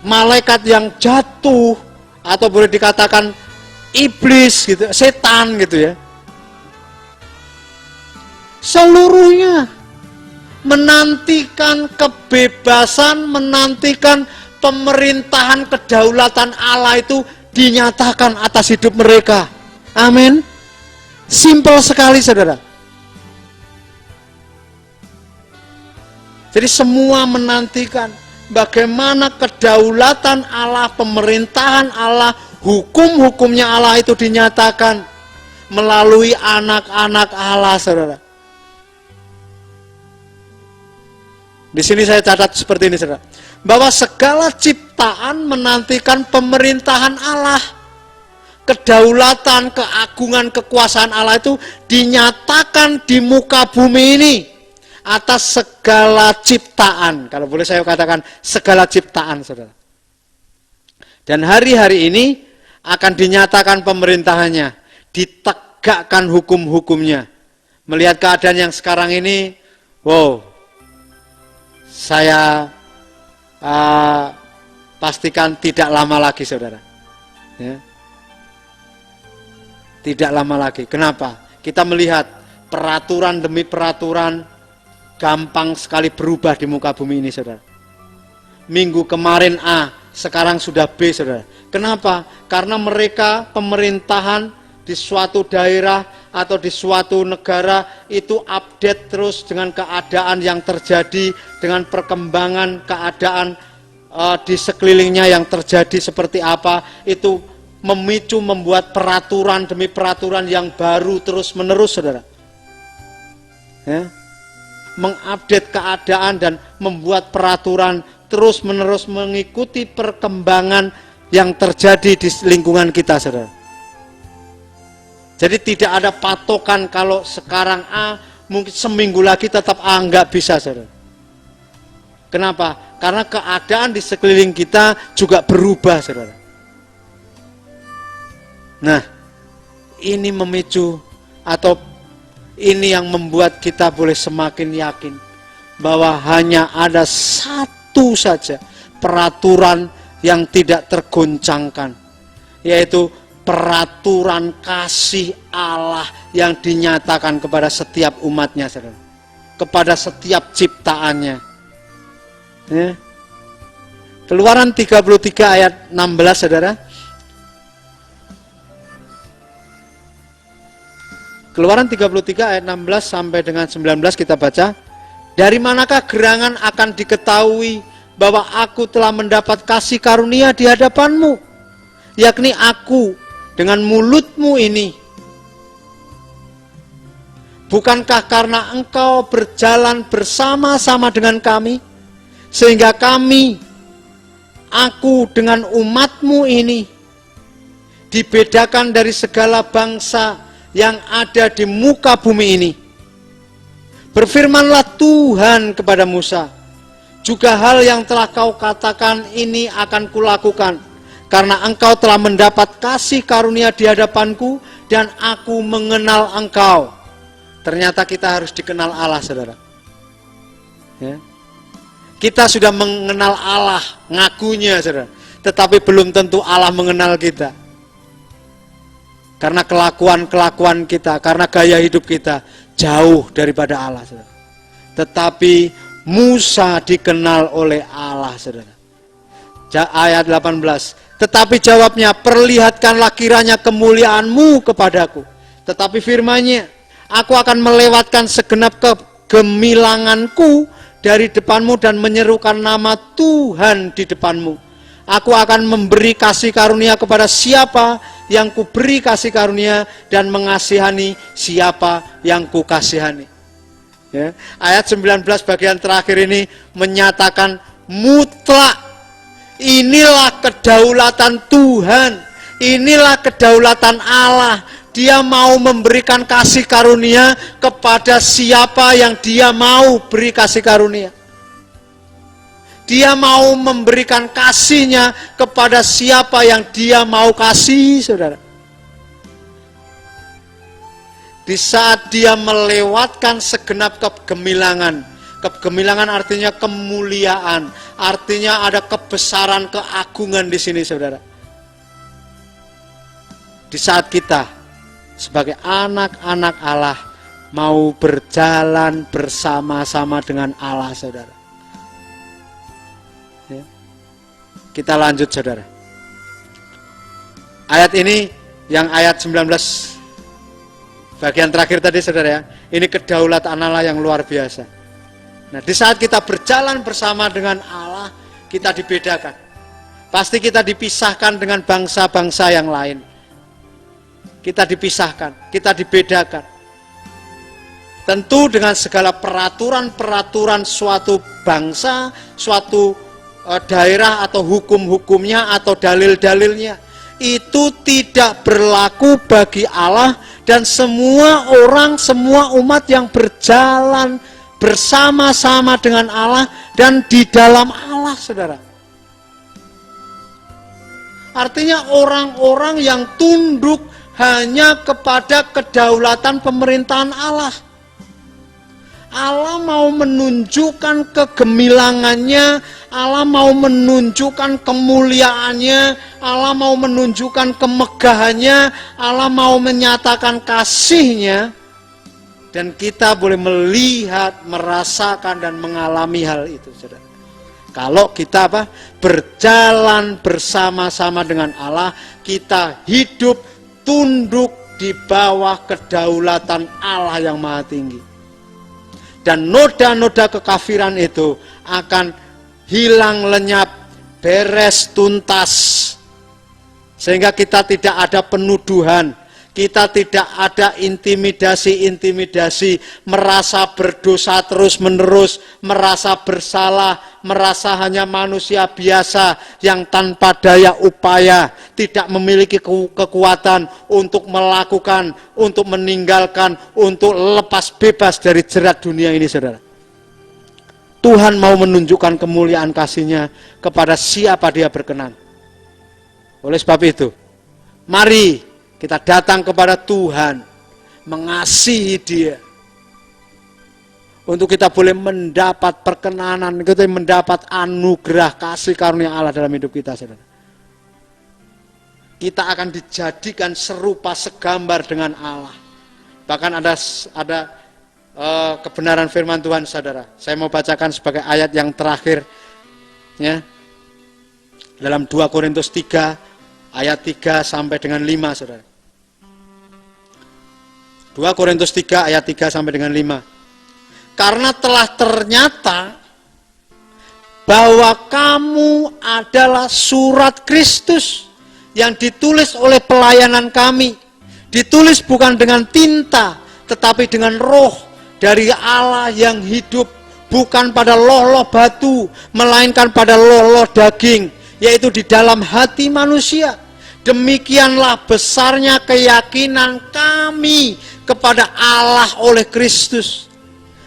B: malaikat yang jatuh, atau boleh dikatakan iblis gitu, setan gitu ya. Seluruhnya menantikan kebebasan, menantikan pemerintahan kedaulatan Allah itu dinyatakan atas hidup mereka. Amin. Simple sekali, saudara. Jadi semua menantikan bagaimana kedaulatan Allah, pemerintahan Allah, hukum-hukumnya Allah itu dinyatakan melalui anak-anak Allah, saudara. Di sini saya catat seperti ini, saudara, bahwa segala ciptaan menantikan pemerintahan Allah, kedaulatan, keagungan, kekuasaan Allah itu dinyatakan di muka bumi ini. atas segala ciptaan. Kalau boleh saya katakan segala ciptaan, saudara. Dan hari-hari ini akan dinyatakan pemerintahannya, ditegakkan hukum-hukumnya. Melihat keadaan yang sekarang ini, wow, saya pastikan tidak lama lagi, saudara. Ya. Tidak lama lagi. Kenapa? Kita melihat peraturan demi peraturan gampang sekali berubah di muka bumi ini, saudara. Minggu kemarin A, sekarang sudah B, saudara. Kenapa? Karena mereka pemerintahan di suatu daerah atau di suatu negara itu update terus dengan keadaan yang terjadi, dengan perkembangan keadaan di sekelilingnya yang terjadi seperti apa, itu memicu membuat peraturan demi peraturan yang baru terus menerus, saudara. Ya. Mengupdate keadaan dan membuat peraturan terus menerus mengikuti perkembangan yang terjadi di lingkungan kita, saudara. Jadi tidak ada patokan kalau sekarang A, mungkin seminggu lagi tetap A, enggak bisa, saudara. Kenapa? Karena keadaan di sekeliling kita juga berubah, saudara. Nah, ini memicu atau ini yang membuat kita boleh semakin yakin bahwa hanya ada satu saja peraturan yang tidak tergoncangkan, yaitu peraturan kasih Allah yang dinyatakan kepada setiap umatnya, saudara, kepada setiap ciptaannya. Ya. Keluaran 33 ayat 16, saudara. Keluaran 33 ayat 16 sampai dengan 19 kita baca. Dari manakah gerangan akan diketahui bahwa aku telah mendapat kasih karunia di hadapanmu, yakni aku dengan mulutmu ini. Bukankah karena engkau berjalan bersama-sama dengan kami, sehingga aku dengan umatmu ini, dibedakan dari segala bangsa yang ada di muka bumi ini. Berfirmanlah Tuhan kepada Musa, juga hal yang telah kau katakan ini akan kulakukan, karena engkau telah mendapat kasih karunia di hadapanku, dan aku mengenal engkau. Ternyata kita harus dikenal Allah, saudara. Ya. Kita sudah mengenal Allah, ngakunya, saudara. Tetapi belum tentu Allah mengenal kita. Karena kelakuan-kelakuan kita, karena gaya hidup kita jauh daripada Allah, saudara. Tetapi Musa dikenal oleh Allah, saudara. Ayat 18. Tetapi jawabnya, perlihatkanlah kiranya kemuliaanmu kepadaku. Tetapi firman-Nya, aku akan melewatkan segenap kegemilanganku dari depanmu dan menyerukan nama Tuhan di depanmu. Aku akan memberi kasih karunia kepada siapa yang kuberi kasih karunia, dan mengasihani siapa yang kukasihani. Ya. Ayat 19 bagian terakhir ini menyatakan mutlak. Inilah kedaulatan Tuhan, inilah kedaulatan Allah. Dia mau memberikan kasih karunia kepada siapa yang dia mau beri kasih karunia. Dia mau memberikan kasihnya kepada siapa yang dia mau kasih, saudara. Di saat dia melewatkan segenap kegemilangan. Kegemilangan artinya kemuliaan, artinya ada kebesaran, keagungan di sini, saudara. Di saat kita sebagai anak-anak Allah mau berjalan bersama-sama dengan Allah, saudara. Ya. Kita lanjut, saudara. Ayat ini yang ayat 19 bagian terakhir tadi, saudara, ya. Ini kedaulatan Allah yang luar biasa. Nah, di saat kita berjalan bersama dengan Allah, kita dibedakan. Pasti kita dipisahkan dengan bangsa-bangsa yang lain. Kita dipisahkan, kita dibedakan. Tentu dengan segala peraturan-peraturan suatu bangsa, suatu daerah atau hukum-hukumnya atau dalil-dalilnya. Itu tidak berlaku bagi Allah dan semua orang, semua umat yang berjalan bersama-sama dengan Allah dan di dalam Allah, saudara. Artinya orang-orang yang tunduk hanya kepada kedaulatan pemerintahan Allah. Allah mau menunjukkan kegemilangannya, Allah mau menunjukkan kemuliaannya, Allah mau menunjukkan kemegahannya, Allah mau menyatakan kasihnya, dan kita boleh melihat, merasakan, dan mengalami hal itu, saudara. Kalau kita berjalan bersama-sama dengan Allah, kita hidup tunduk di bawah kedaulatan Allah yang maha tinggi. Dan noda-noda kekafiran itu akan hilang lenyap, beres tuntas. Sehingga kita tidak ada penuduhan, kita tidak ada intimidasi-intimidasi, merasa berdosa terus-menerus, merasa bersalah, merasa hanya manusia biasa yang tanpa daya upaya, tidak memiliki kekuatan untuk melakukan, untuk meninggalkan, untuk lepas bebas dari jerat dunia ini, saudara. Tuhan mau menunjukkan kemuliaan kasih-Nya kepada siapa Dia berkenan. Oleh sebab itu, mari kita datang kepada Tuhan, mengasihi Dia, untuk kita boleh mendapat perkenanan, kita mendapat anugerah kasih karunia Allah dalam hidup kita, saudara. Kita akan dijadikan serupa segambar dengan Allah. Bahkan ada kebenaran firman Tuhan, saudara. Saya mau bacakan sebagai ayat yang terakhir, ya, dalam 2 Korintus 3 ayat 3 sampai dengan 5, saudara. 2 Korintus 3 ayat 3 sampai dengan 5. Karena telah ternyata bahwa kamu adalah surat Kristus yang ditulis oleh pelayanan kami. Ditulis bukan dengan tinta, tetapi dengan roh dari Allah yang hidup. Bukan pada loh-loh batu, melainkan pada loh-loh daging, yaitu di dalam hati manusia. Demikianlah besarnya keyakinan kami kepada Allah oleh Kristus.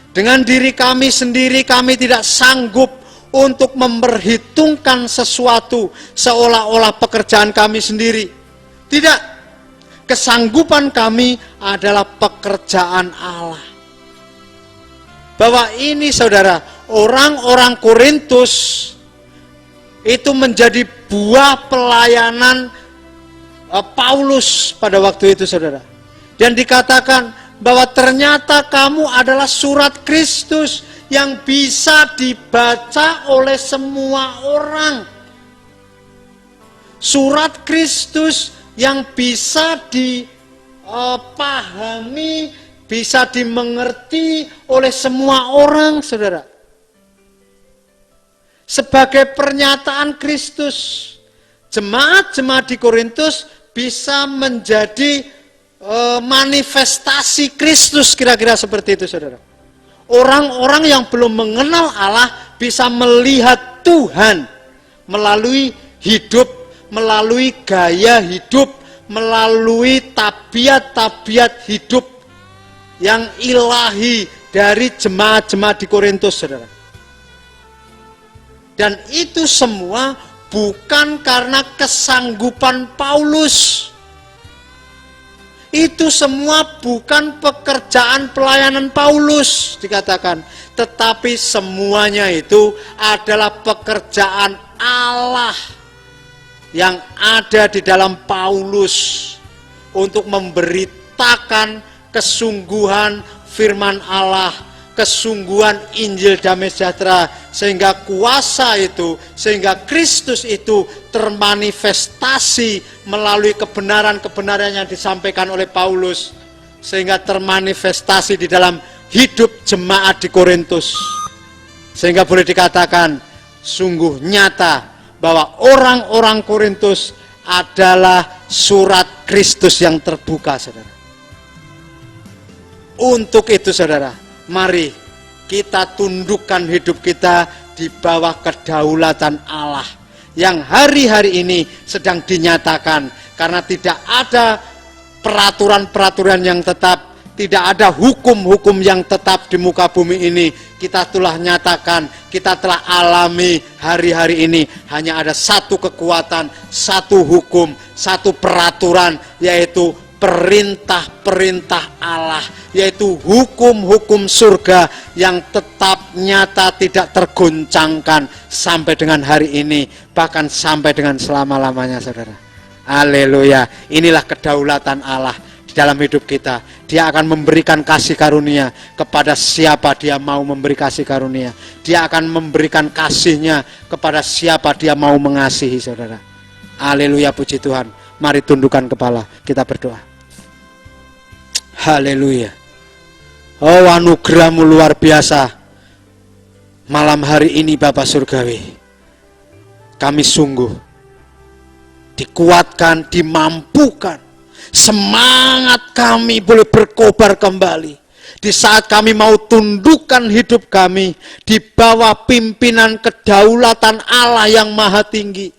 B: Dengan diri kami sendiri kami tidak sanggup untuk memperhitungkan sesuatu seolah-olah pekerjaan kami sendiri. Tidak, kesanggupan kami adalah pekerjaan Allah. Bahwa ini, saudara, orang-orang Korintus itu menjadi buah pelayanan Paulus pada waktu itu, saudara. Dan dikatakan bahwa ternyata kamu adalah surat Kristus yang bisa dibaca oleh semua orang. Surat Kristus yang bisa dipahami, bisa dimengerti oleh semua orang, saudara. Sebagai pernyataan Kristus, jemaat-jemaat di Korintus bisa menjadi manifestasi Kristus, kira-kira seperti itu, saudara. Orang-orang yang belum mengenal Allah bisa melihat Tuhan melalui hidup, melalui gaya hidup, melalui tabiat-tabiat hidup yang ilahi dari jemaat-jemaat di Korintus, saudara. Dan itu semua bukan karena kesanggupan Paulus. Itu semua bukan pekerjaan pelayanan Paulus, dikatakan. Tetapi semuanya itu adalah pekerjaan Allah yang ada di dalam Paulus untuk memberitakan kesungguhan firman Allah, kesungguhan Injil damai sejahtera, sehingga kuasa itu, sehingga Kristus itu termanifestasi melalui kebenaran-kebenaran yang disampaikan oleh Paulus, sehingga termanifestasi di dalam hidup jemaat di Korintus, sehingga boleh dikatakan sungguh nyata bahwa orang-orang Korintus adalah surat Kristus yang terbuka, saudara. Untuk itu, saudara, mari kita tundukkan hidup kita di bawah kedaulatan Allah yang hari-hari ini sedang dinyatakan, karena tidak ada peraturan-peraturan yang tetap, Tidak ada hukum-hukum yang tetap di muka bumi ini. Kita telah nyatakan, kita telah alami hari-hari ini. Hanya ada satu kekuatan, satu hukum, satu peraturan, yaitu perintah-perintah Allah, yaitu hukum-hukum surga yang tetap nyata, tidak tergoncangkan sampai dengan hari ini, bahkan sampai dengan selama-lamanya, saudara. Haleluya. Inilah kedaulatan Allah di dalam hidup kita. Dia akan memberikan kasih karunia kepada siapa dia mau memberi kasih karunia. Dia akan memberikan kasihnya kepada siapa dia mau mengasihi, saudara. Haleluya, puji Tuhan. Mari tundukkan kepala, kita berdoa. Haleluya. Oh, anugerah-Mu luar biasa. Malam hari ini Bapa Surgawi, kami sungguh dikuatkan, dimampukan. Semangat kami boleh berkobar kembali. Di saat kami mau tundukkan hidup kami di bawah pimpinan kedaulatan Allah yang maha tinggi.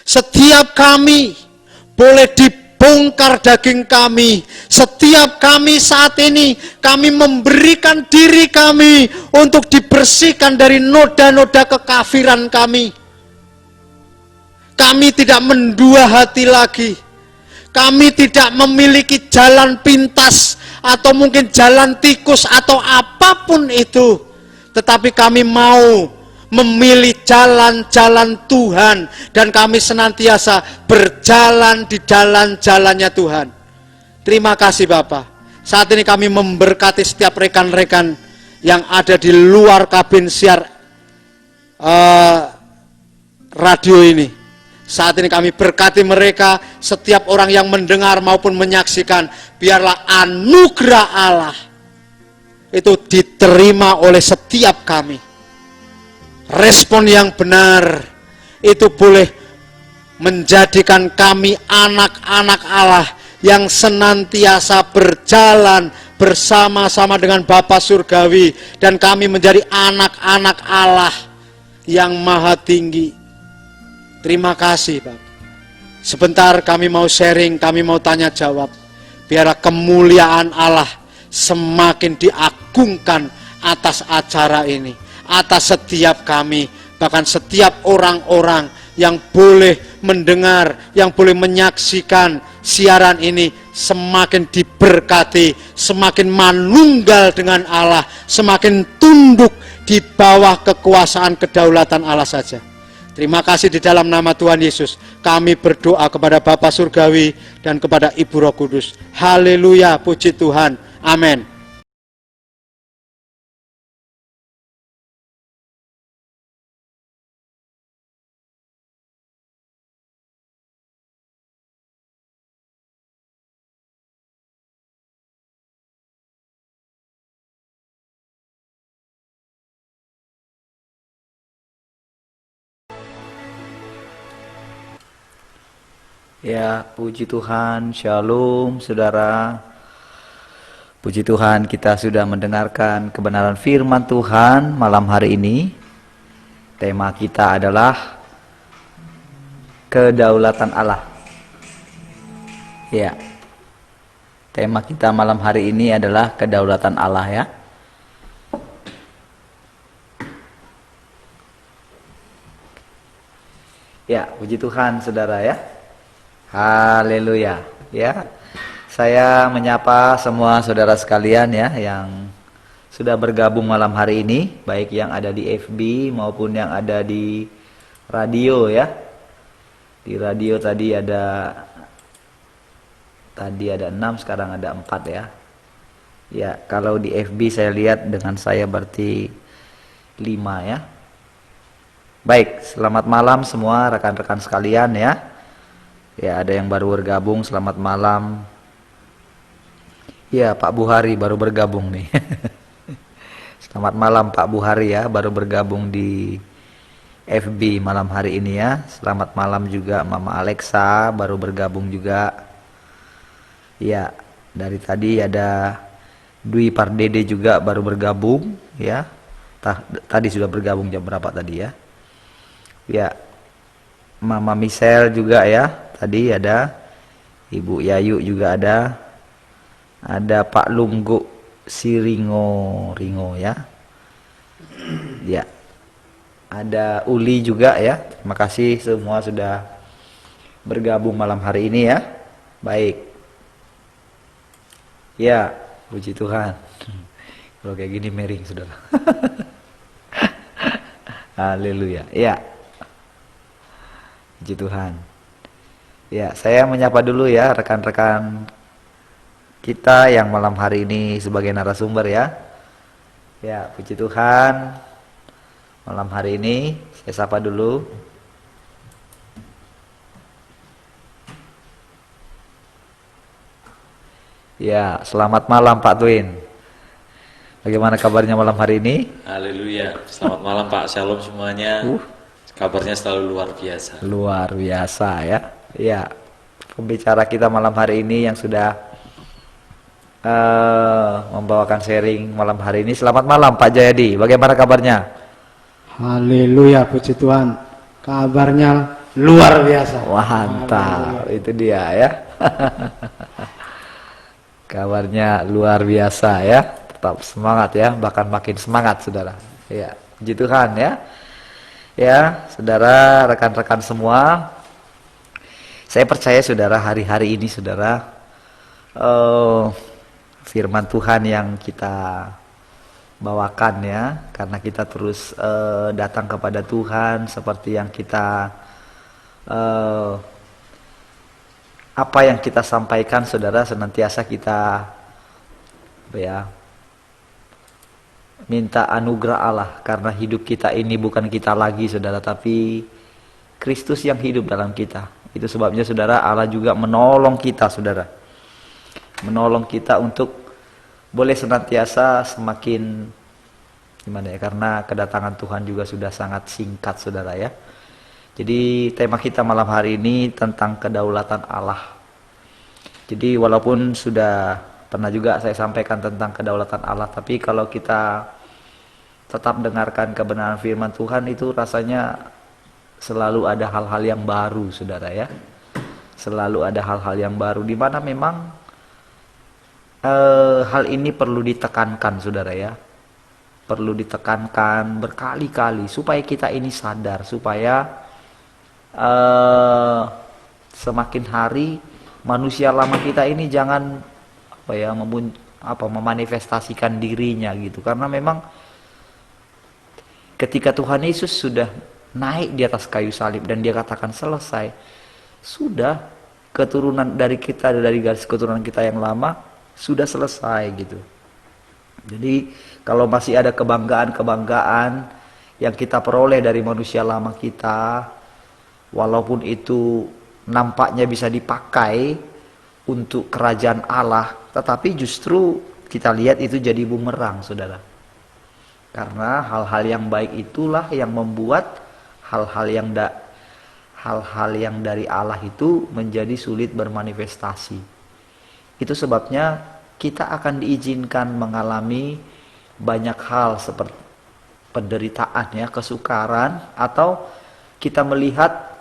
B: Setiap kami boleh dibongkar daging kami. Setiap kami saat ini, kami memberikan diri kami untuk dibersihkan dari noda-noda kekafiran kami. Kami tidak mendua hati lagi. Kami tidak memiliki jalan pintas atau mungkin jalan tikus atau apapun itu. Tetapi kami mau memilih jalan-jalan Tuhan dan kami senantiasa berjalan di jalan-jalannya Tuhan. Terima kasih Bapak. Saat ini kami memberkati setiap rekan-rekan yang ada di luar kabin siar radio ini. Saat ini kami berkati mereka, setiap orang yang mendengar maupun menyaksikan, biarlah anugerah Allah itu diterima oleh setiap kami. Respon yang benar itu boleh menjadikan kami anak-anak Allah yang senantiasa berjalan bersama-sama dengan Bapa Surgawi, dan kami menjadi anak-anak Allah yang maha tinggi. Terima kasih Bapak. Sebentar kami mau sharing, kami mau tanya jawab. Biarlah kemuliaan Allah semakin diagungkan atas acara ini, atas setiap kami, bahkan setiap orang-orang yang boleh mendengar, yang boleh menyaksikan siaran ini, semakin diberkati, semakin manunggal dengan Allah, semakin tunduk di bawah kekuasaan kedaulatan Allah saja. Terima kasih di dalam nama Tuhan Yesus. Kami berdoa kepada Bapa Surgawi dan kepada Ibu Roh Kudus. Haleluya, puji Tuhan. Amin.
C: Ya, puji Tuhan, shalom saudara. Puji Tuhan, kita sudah mendengarkan kebenaran firman Tuhan malam hari ini. Tema kita adalah kedaulatan Allah. Ya, tema kita malam hari ini adalah kedaulatan Allah ya. Ya, puji Tuhan saudara ya. Haleluya ya. Saya menyapa semua saudara sekalian ya yang sudah bergabung malam hari ini, baik yang ada di FB maupun yang ada di radio ya. Di radio tadi ada 6, sekarang ada 4 ya. Ya, kalau di FB saya lihat dengan saya berarti 5 ya. Baik, selamat malam semua rekan-rekan sekalian ya. Ya, ada yang baru bergabung, selamat malam. Ya, Pak Buhari baru bergabung nih. Selamat malam Pak Buhari ya, baru bergabung di FB malam hari ini ya. Selamat malam juga Mama Alexa, baru bergabung juga. Ya, dari tadi ada Dwi Pardede juga baru bergabung ya. Tadi sudah bergabung jam berapa tadi ya? Ya, Mama Michelle juga ya. Tadi ada Ibu Yayu juga ada. Ada Pak Lunggu Ringo ya. Ya. Ada Uli juga ya. Terima kasih semua sudah bergabung malam hari ini ya. Baik. Ya, puji Tuhan. Kalau kayak gini miring, Saudara. Haleluya. Ya. Puji Tuhan. Ya, saya menyapa dulu ya rekan-rekan kita yang malam hari ini sebagai narasumber ya. Ya, puji Tuhan. Malam hari ini saya sapa dulu. Ya, selamat malam Pak Twin. Bagaimana kabarnya malam hari ini?
D: Haleluya. Selamat malam Pak. Shalom semuanya. Kabarnya selalu luar biasa.
C: Luar biasa ya. Ya, pembicara kita malam hari ini yang sudah membawakan sharing malam hari ini. Selamat malam Pak Jayadi. Bagaimana kabarnya?
E: Haleluya, puji Tuhan. Kabarnya luar biasa.
C: Mantap. Itu dia ya. Kabarnya luar biasa ya. Tetap semangat ya, bahkan makin semangat Saudara. Ya, puji Tuhan ya. Ya, Saudara, rekan-rekan semua. Saya percaya Saudara hari-hari ini Saudara firman Tuhan yang kita bawakan ya, karena kita terus datang kepada Tuhan seperti yang kita apa yang kita sampaikan Saudara, senantiasa kita minta anugerah Allah, karena hidup kita ini bukan kita lagi Saudara, tapi Kristus yang hidup dalam kita. Itu sebabnya Saudara, Allah juga menolong kita Saudara, menolong kita untuk boleh senantiasa semakin gimana ya, karena kedatangan Tuhan juga sudah sangat singkat Saudara ya. Jadi tema kita malam hari ini tentang kedaulatan Allah. Jadi walaupun sudah pernah juga saya sampaikan tentang kedaulatan Allah, tapi kalau kita tetap dengarkan kebenaran firman Tuhan, itu rasanya selalu ada hal-hal yang baru Saudara ya. Selalu ada hal-hal yang baru, di mana memang hal ini perlu ditekankan Saudara ya. Perlu ditekankan berkali-kali supaya kita ini sadar, supaya semakin hari manusia lama kita ini jangan memanifestasikan dirinya gitu. Karena memang ketika Tuhan Yesus sudah naik di atas kayu salib dan dia katakan selesai, sudah keturunan dari kita, dari garis keturunan kita yang lama sudah selesai gitu. Jadi kalau masih ada kebanggaan-kebanggaan yang kita peroleh dari manusia lama kita, walaupun itu nampaknya bisa dipakai untuk kerajaan Allah, tetapi justru kita lihat itu jadi bumerang Saudara. Karena hal-hal yang baik itulah yang membuat hal-hal yang dari Allah itu menjadi sulit bermanifestasi. Itu sebabnya kita akan diizinkan mengalami banyak hal seperti penderitaan ya, kesukaran, atau kita melihat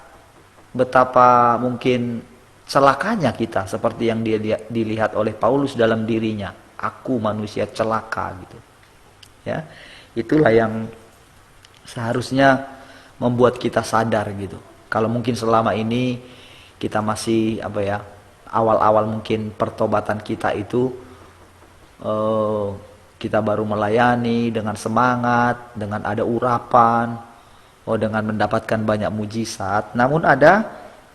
C: betapa mungkin celakanya kita, seperti yang dilihat oleh Paulus dalam dirinya. Aku manusia celaka gitu. Ya, itulah yang seharusnya membuat kita sadar gitu. Kalau mungkin selama ini kita masih awal-awal mungkin pertobatan kita itu kita baru melayani dengan semangat, dengan ada urapan, dengan mendapatkan banyak mujizat. Namun ada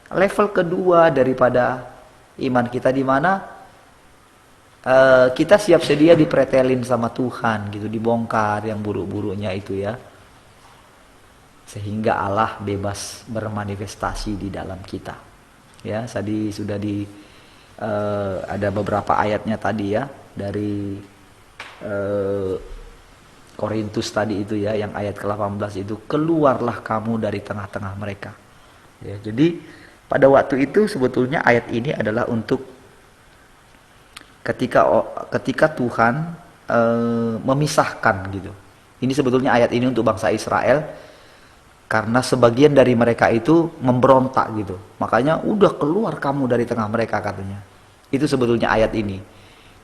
C: level kedua daripada iman kita, di mana kita siap sedia dipretelin sama Tuhan gitu, dibongkar yang buruk-buruknya itu ya, sehingga Allah bebas bermanifestasi di dalam kita. Ya, tadi sudah ada beberapa ayatnya tadi ya, dari Korintus tadi itu ya, yang ayat ke-18 itu, keluarlah kamu dari tengah-tengah mereka. Ya, jadi pada waktu itu sebetulnya ayat ini adalah untuk ketika Tuhan memisahkan gitu. Ini sebetulnya ayat ini untuk bangsa Israel, karena sebagian dari mereka itu memberontak gitu. Makanya udah keluar kamu dari tengah mereka katanya. Itu sebetulnya ayat ini.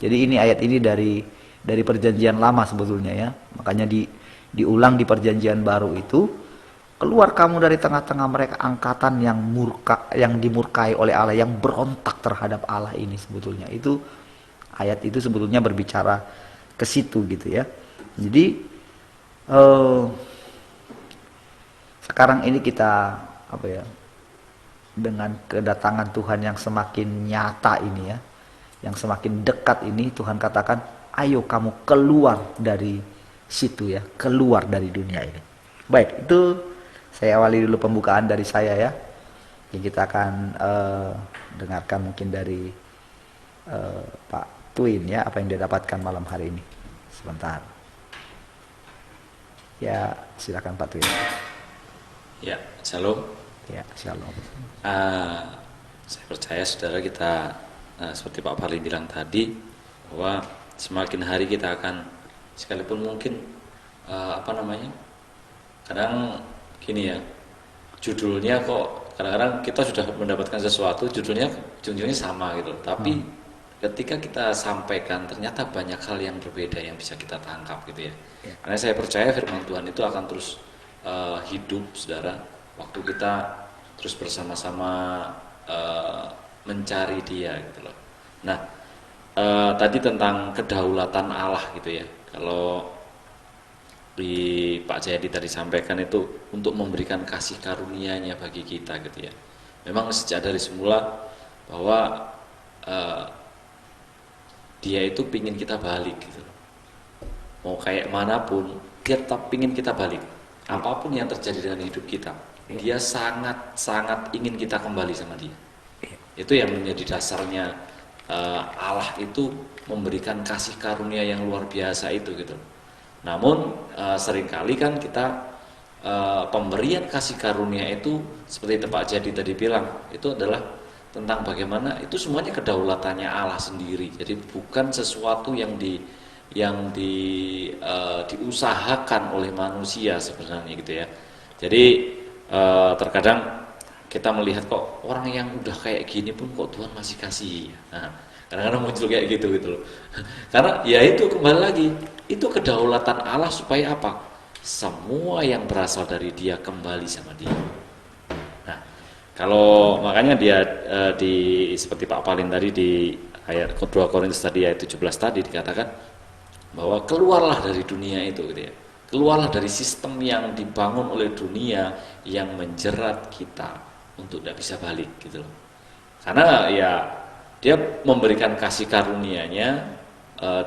C: Jadi ini ayat ini dari perjanjian lama sebetulnya ya. Makanya diulang di perjanjian baru itu, keluar kamu dari tengah-tengah mereka angkatan yang dimurkai oleh Allah, yang berontak terhadap Allah ini sebetulnya. Itu ayat itu sebetulnya berbicara ke situ gitu ya. Jadi sekarang ini kita dengan kedatangan Tuhan yang semakin nyata ini ya, yang semakin dekat ini, Tuhan katakan, ayo kamu keluar dari situ ya, keluar dari dunia ini. Baik, itu saya awali dulu pembukaan dari saya ya. Yang kita akan dengarkan mungkin dari Pak Twin ya, apa yang dia dapatkan malam hari ini. Sebentar. Ya, silakan Pak Twin.
D: Ya, shalom.
C: Ya, shalom.
D: Saya percaya saudara kita seperti Pak Parli bilang tadi, bahwa semakin hari kita akan, sekalipun mungkin kadang gini ya, judulnya kok kadang-kadang kita sudah mendapatkan sesuatu, judulnya ujung-ujungnya sama gitu, tapi ketika kita sampaikan ternyata banyak hal yang berbeda yang bisa kita tangkap gitu ya. Karena saya percaya firman Tuhan itu akan terus hidup saudara, waktu kita terus bersama-sama mencari Dia gitu loh. Nah, tadi tentang kedaulatan Allah gitu ya. Kalau di Pak Jayadi tadi sampaikan itu untuk memberikan kasih karunia-Nya bagi kita gitu ya. Memang sejak dari semula bahwa Dia itu pingin kita balik gitu loh. Mau kayak manapun, Dia tetap pingin kita balik. Apapun yang terjadi dengan hidup kita, Dia sangat ingin kita kembali sama Dia. Itu yang menjadi dasarnya Allah itu memberikan kasih karunia yang luar biasa itu gitu. Namun seringkali kan kita pemberian kasih karunia itu seperti itu Pak Jadi tadi bilang, itu adalah tentang bagaimana itu semuanya kedaulatannya Allah sendiri. Jadi bukan sesuatu yang diusahakan oleh manusia sebenarnya gitu ya. Jadi terkadang kita melihat kok orang yang udah kayak gini pun kok Tuhan masih kasih. Nah, kadang-kadang muncul kayak gitu loh. Karena ya itu kembali lagi, itu kedaulatan Allah supaya apa? Semua yang berasal dari Dia kembali sama Dia. Nah, kalau makanya dia seperti Pak Palin tadi di ayat 2 Korintus tadi ayat 17 tadi dikatakan bahwa keluarlah dari dunia itu gitu ya. Keluarlah dari sistem yang dibangun oleh dunia yang menjerat kita untuk tidak bisa balik gitu loh. Karena ya Dia memberikan kasih karunia-Nya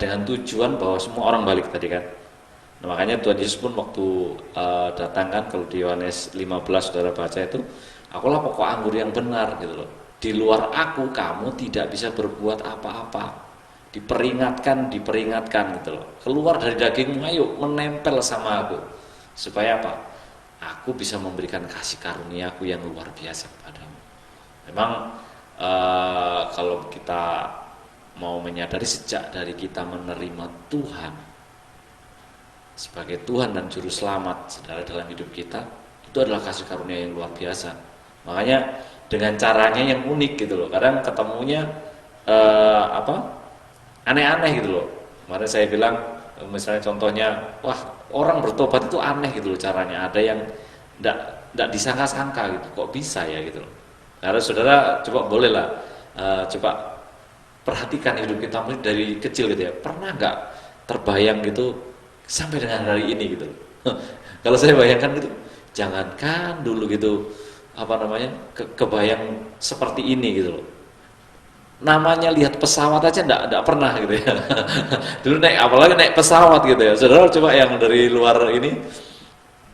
D: dengan tujuan bahwa semua orang balik tadi kan. Nah, makanya Tuhan Yesus pun waktu datang kan, kalau di Yohanes 15 saudara baca itu, akulah pokok anggur yang benar gitu loh. Di luar aku kamu tidak bisa berbuat apa-apa. Diperingatkan gitu loh. Keluar dari dagingmu, ayo menempel sama aku. Supaya apa? Aku bisa memberikan kasih karunia aku yang luar biasa kepadamu. Memang kalau kita mau menyadari sejak dari kita menerima Tuhan sebagai Tuhan dan Juru Selamat saudara dalam hidup kita, itu adalah kasih karunia yang luar biasa. Makanya dengan caranya yang unik gitu loh. Kadang ketemunya aneh-aneh gitu loh. Kemarin saya bilang misalnya contohnya, wah orang bertobat itu aneh gitu loh caranya. Ada yang tidak disangka-sangka gitu, kok bisa ya gitu loh. Karena saudara coba bolehlah coba perhatikan hidup kita dari kecil gitu ya. Pernah nggak terbayang gitu sampai dengan hari ini gitu loh. Kalau saya bayangkan gitu, jangankan dulu gitu kebayang seperti ini gitu loh. Namanya lihat pesawat aja enggak pernah gitu ya. Dulu apalagi naik pesawat gitu ya. Saudara coba yang dari luar ini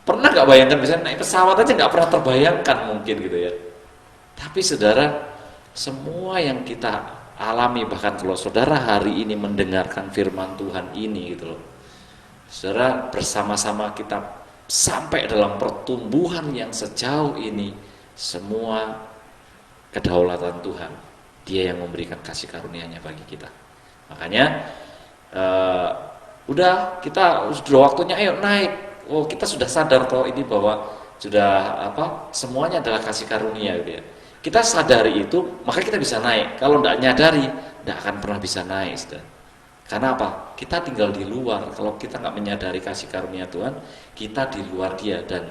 D: pernah nggak bayangkan misalnya naik pesawat aja nggak pernah terbayangkan mungkin gitu ya. Tapi saudara, semua yang kita alami, bahkan kalau saudara hari ini mendengarkan firman Tuhan ini gitu loh, saudara bersama-sama kita sampai dalam pertumbuhan yang sejauh ini, semua kedaulatan Tuhan. Dia yang memberikan kasih karunia-Nya bagi kita. Makanya udah kita sudah waktunya ayo naik. Oh, kita sudah sadar toh ini bahwa sudah semuanya adalah kasih karunia gitu ya. Kita sadari itu, maka kita bisa naik. Kalau tidak nyadari, tidak akan pernah bisa naik. Sudah. Karena apa? Kita tinggal di luar. Kalau kita nggak menyadari kasih karunia Tuhan, kita di luar Dia. Dan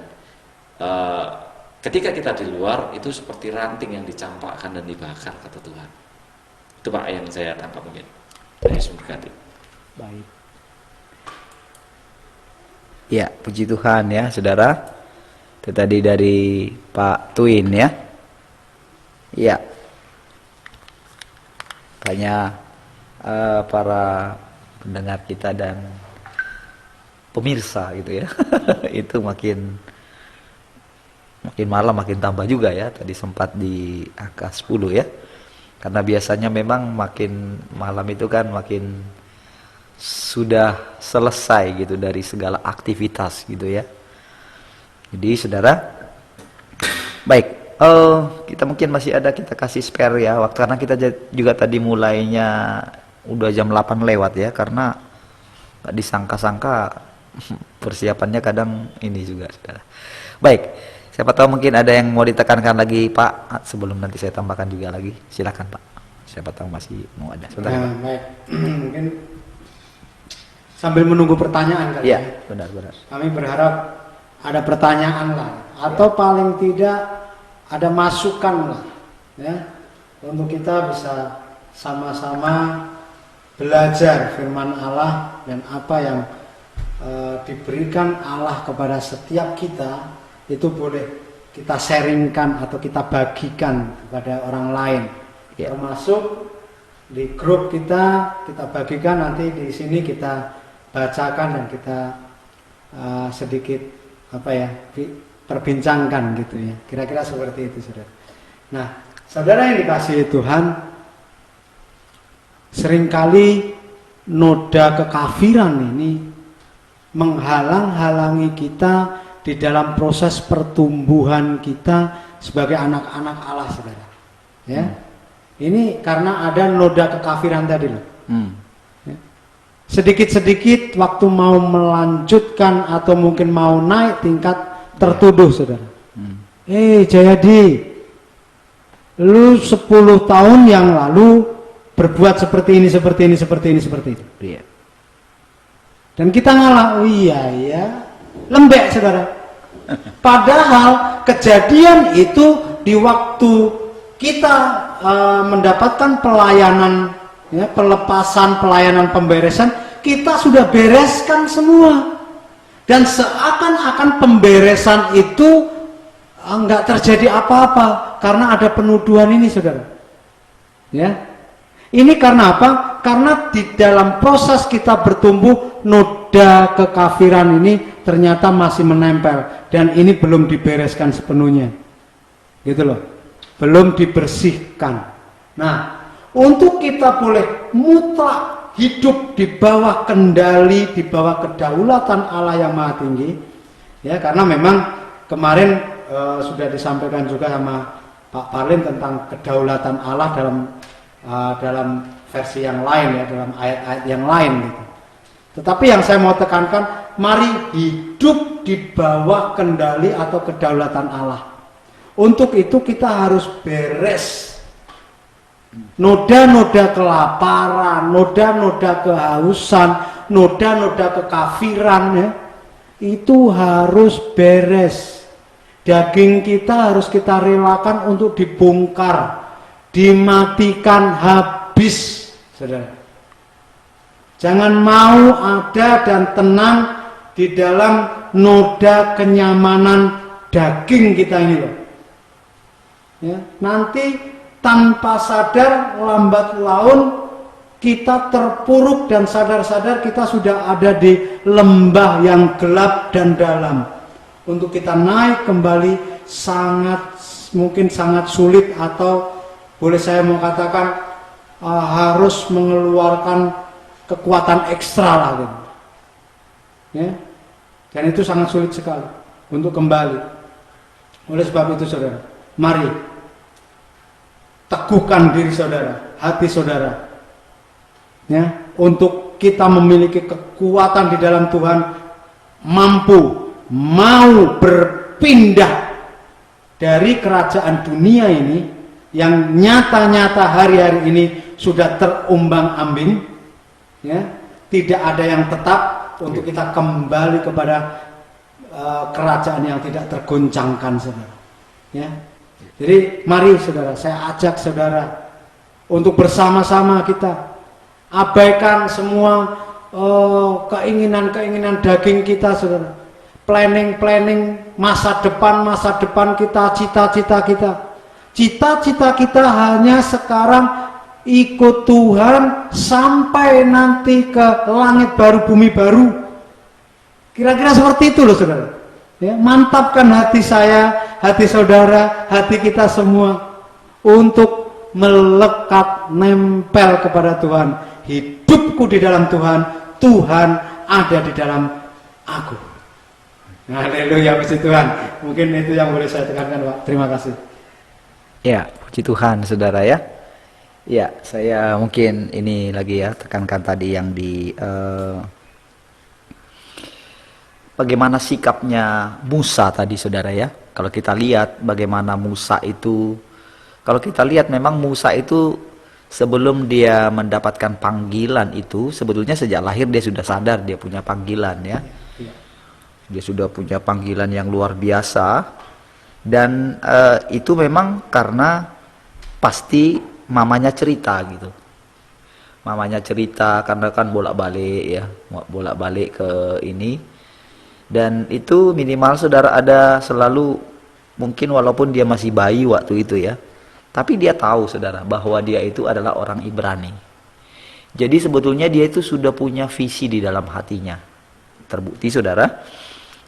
D: ketika kita di luar, itu seperti ranting yang dicampakkan dan dibakar, kata Tuhan. Itu Pak yang saya tangkap mungkin. Yesus memberkati.
C: Baik. Ya, puji Tuhan ya, saudara. Itu tadi dari Pak Twin ya. Ya. Makanya para pendengar kita dan pemirsa gitu ya. Itu makin malam makin tambah juga ya. Tadi sempat di angka 10 ya. Karena biasanya memang makin malam itu kan makin sudah selesai gitu dari segala aktivitas gitu ya. Jadi saudara, baik, kita mungkin masih ada, kita kasih spare ya waktu, karena kita juga tadi mulainya udah jam 8 lewat ya, karena gak disangka-sangka persiapannya kadang ini juga saudara. Baik, siapa tahu mungkin ada yang mau ditekankan lagi Pak, sebelum nanti saya tambahkan juga lagi, silakan Pak. Siapa tahu masih mau ada. Sebentar, Pak.
E: Baik, mungkin sambil menunggu pertanyaan kali
C: Iya,
E: ya.
C: benar-benar.
E: Kami berharap ada pertanyaan lah, atau paling tidak ada masukan lah, ya, untuk kita bisa sama-sama belajar firman Allah dan apa yang diberikan Allah kepada setiap kita itu boleh kita sharingkan atau kita bagikan kepada orang lain, termasuk di grup kita bagikan, nanti di sini kita bacakan dan kita sedikit perbincangkan gitu ya, kira-kira seperti itu saudara. Nah, saudara yang dikasihi Tuhan, seringkali noda kekafiran ini menghalang-halangi kita di dalam proses pertumbuhan kita sebagai anak-anak Allah saudara. Ya, ini karena ada noda kekafiran tadi loh. Sedikit-sedikit waktu mau melanjutkan atau mungkin mau naik tingkat tertuduh saudara. Jayadi, lu 10 tahun yang lalu berbuat seperti ini, seperti ini, seperti ini, seperti itu. Dan kita ngalah, oh iya, lembek saudara. Padahal kejadian itu di waktu kita mendapatkan pelayanan, ya, pelepasan, pelayanan, pemberesan, kita sudah bereskan semua. Dan seakan-akan pemberesan itu enggak terjadi apa-apa karena ada penuduhan ini saudara. Ya. Ini karena apa? Karena di dalam proses kita bertumbuh, noda kekafiran ini ternyata masih menempel dan ini belum dibereskan sepenuhnya. Gitu loh. Belum dibersihkan. Nah, untuk kita boleh mutlak hidup di bawah kendali, di bawah kedaulatan Allah yang Maha Tinggi, ya, karena memang kemarin sudah disampaikan juga sama Pak Parlin tentang kedaulatan Allah dalam versi yang lain ya, dalam ayat-ayat yang lain gitu. Tetapi yang saya mau tekankan, mari hidup di bawah kendali atau kedaulatan Allah. Untuk itu kita harus beres noda-noda kelaparan, noda-noda kehausan, noda-noda kekafiran ya, itu harus beres. Daging kita harus kita relakan untuk dibongkar, dimatikan habis, saudara. Jangan mau ada dan tenang di dalam noda kenyamanan daging kita ini loh. Ya, nanti tanpa sadar lambat laun kita terpuruk dan sadar-sadar kita sudah ada di lembah yang gelap dan dalam. Untuk kita naik kembali mungkin sangat sulit, atau boleh saya mau katakan harus mengeluarkan kekuatan ekstra lah gitu. Ya. Dan itu sangat sulit sekali untuk kembali. Oleh sebab itu saudara, mari teguhkan diri saudara, hati saudara, ya, untuk kita memiliki kekuatan di dalam Tuhan, mau berpindah dari kerajaan dunia ini yang nyata-nyata hari-hari ini sudah terumbang-ambing, Ya, tidak ada yang tetap untuk kita kembali kepada kerajaan yang tidak tergoncangkan, saudara. Ya, jadi mari saudara, saya ajak saudara untuk bersama-sama kita abaikan semua keinginan-keinginan daging kita, saudara. Planning masa depan kita, cita-cita kita. Cita-cita kita hanya sekarang ikut Tuhan sampai nanti ke langit baru, bumi baru. Kira-kira seperti itu loh, saudara. Ya, mantapkan hati saya, hati saudara, hati kita semua untuk melekat, nempel kepada Tuhan. Hidupku di dalam Tuhan, Tuhan ada di dalam aku. Haleluya, puji Tuhan. Mungkin itu yang boleh saya tekankan, Pak. Terima kasih.
C: Ya, puji Tuhan, saudara ya. Ya, saya mungkin ini lagi ya tekankan tadi yang di bagaimana sikapnya Musa tadi, saudara ya. Kalau kita lihat bagaimana Musa itu, kalau kita lihat memang Musa itu sebelum dia mendapatkan panggilan itu, sebetulnya sejak lahir dia sudah sadar dia punya panggilan ya. Dia sudah punya panggilan yang luar biasa, dan itu memang karena pasti mamanya cerita gitu. Mamanya cerita karena kan bolak-balik ya, bolak-balik ke ini. Dan itu minimal saudara ada selalu, mungkin walaupun dia masih bayi waktu itu ya, tapi dia tahu saudara bahwa dia itu adalah orang Ibrani. Jadi sebetulnya dia itu sudah punya visi di dalam hatinya. Terbukti saudara,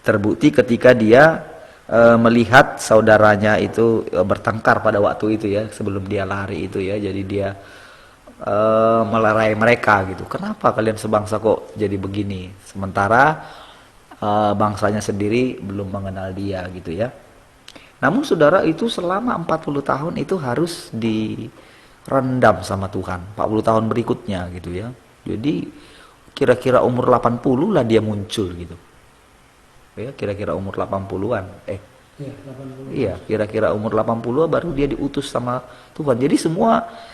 C: terbukti ketika dia melihat saudaranya itu bertengkar pada waktu itu ya, sebelum dia lari itu ya. Jadi dia melerai mereka gitu. Kenapa kalian sebangsa kok jadi begini? Sementara bangsanya sendiri belum mengenal dia gitu ya. Namun saudara itu selama 40 tahun itu harus direndam sama Tuhan. 40 tahun berikutnya gitu ya. Jadi kira-kira umur 80 lah dia muncul gitu. Ya, kira-kira umur 80-an. Iya, kira-kira umur 80 baru dia diutus sama Tuhan. Jadi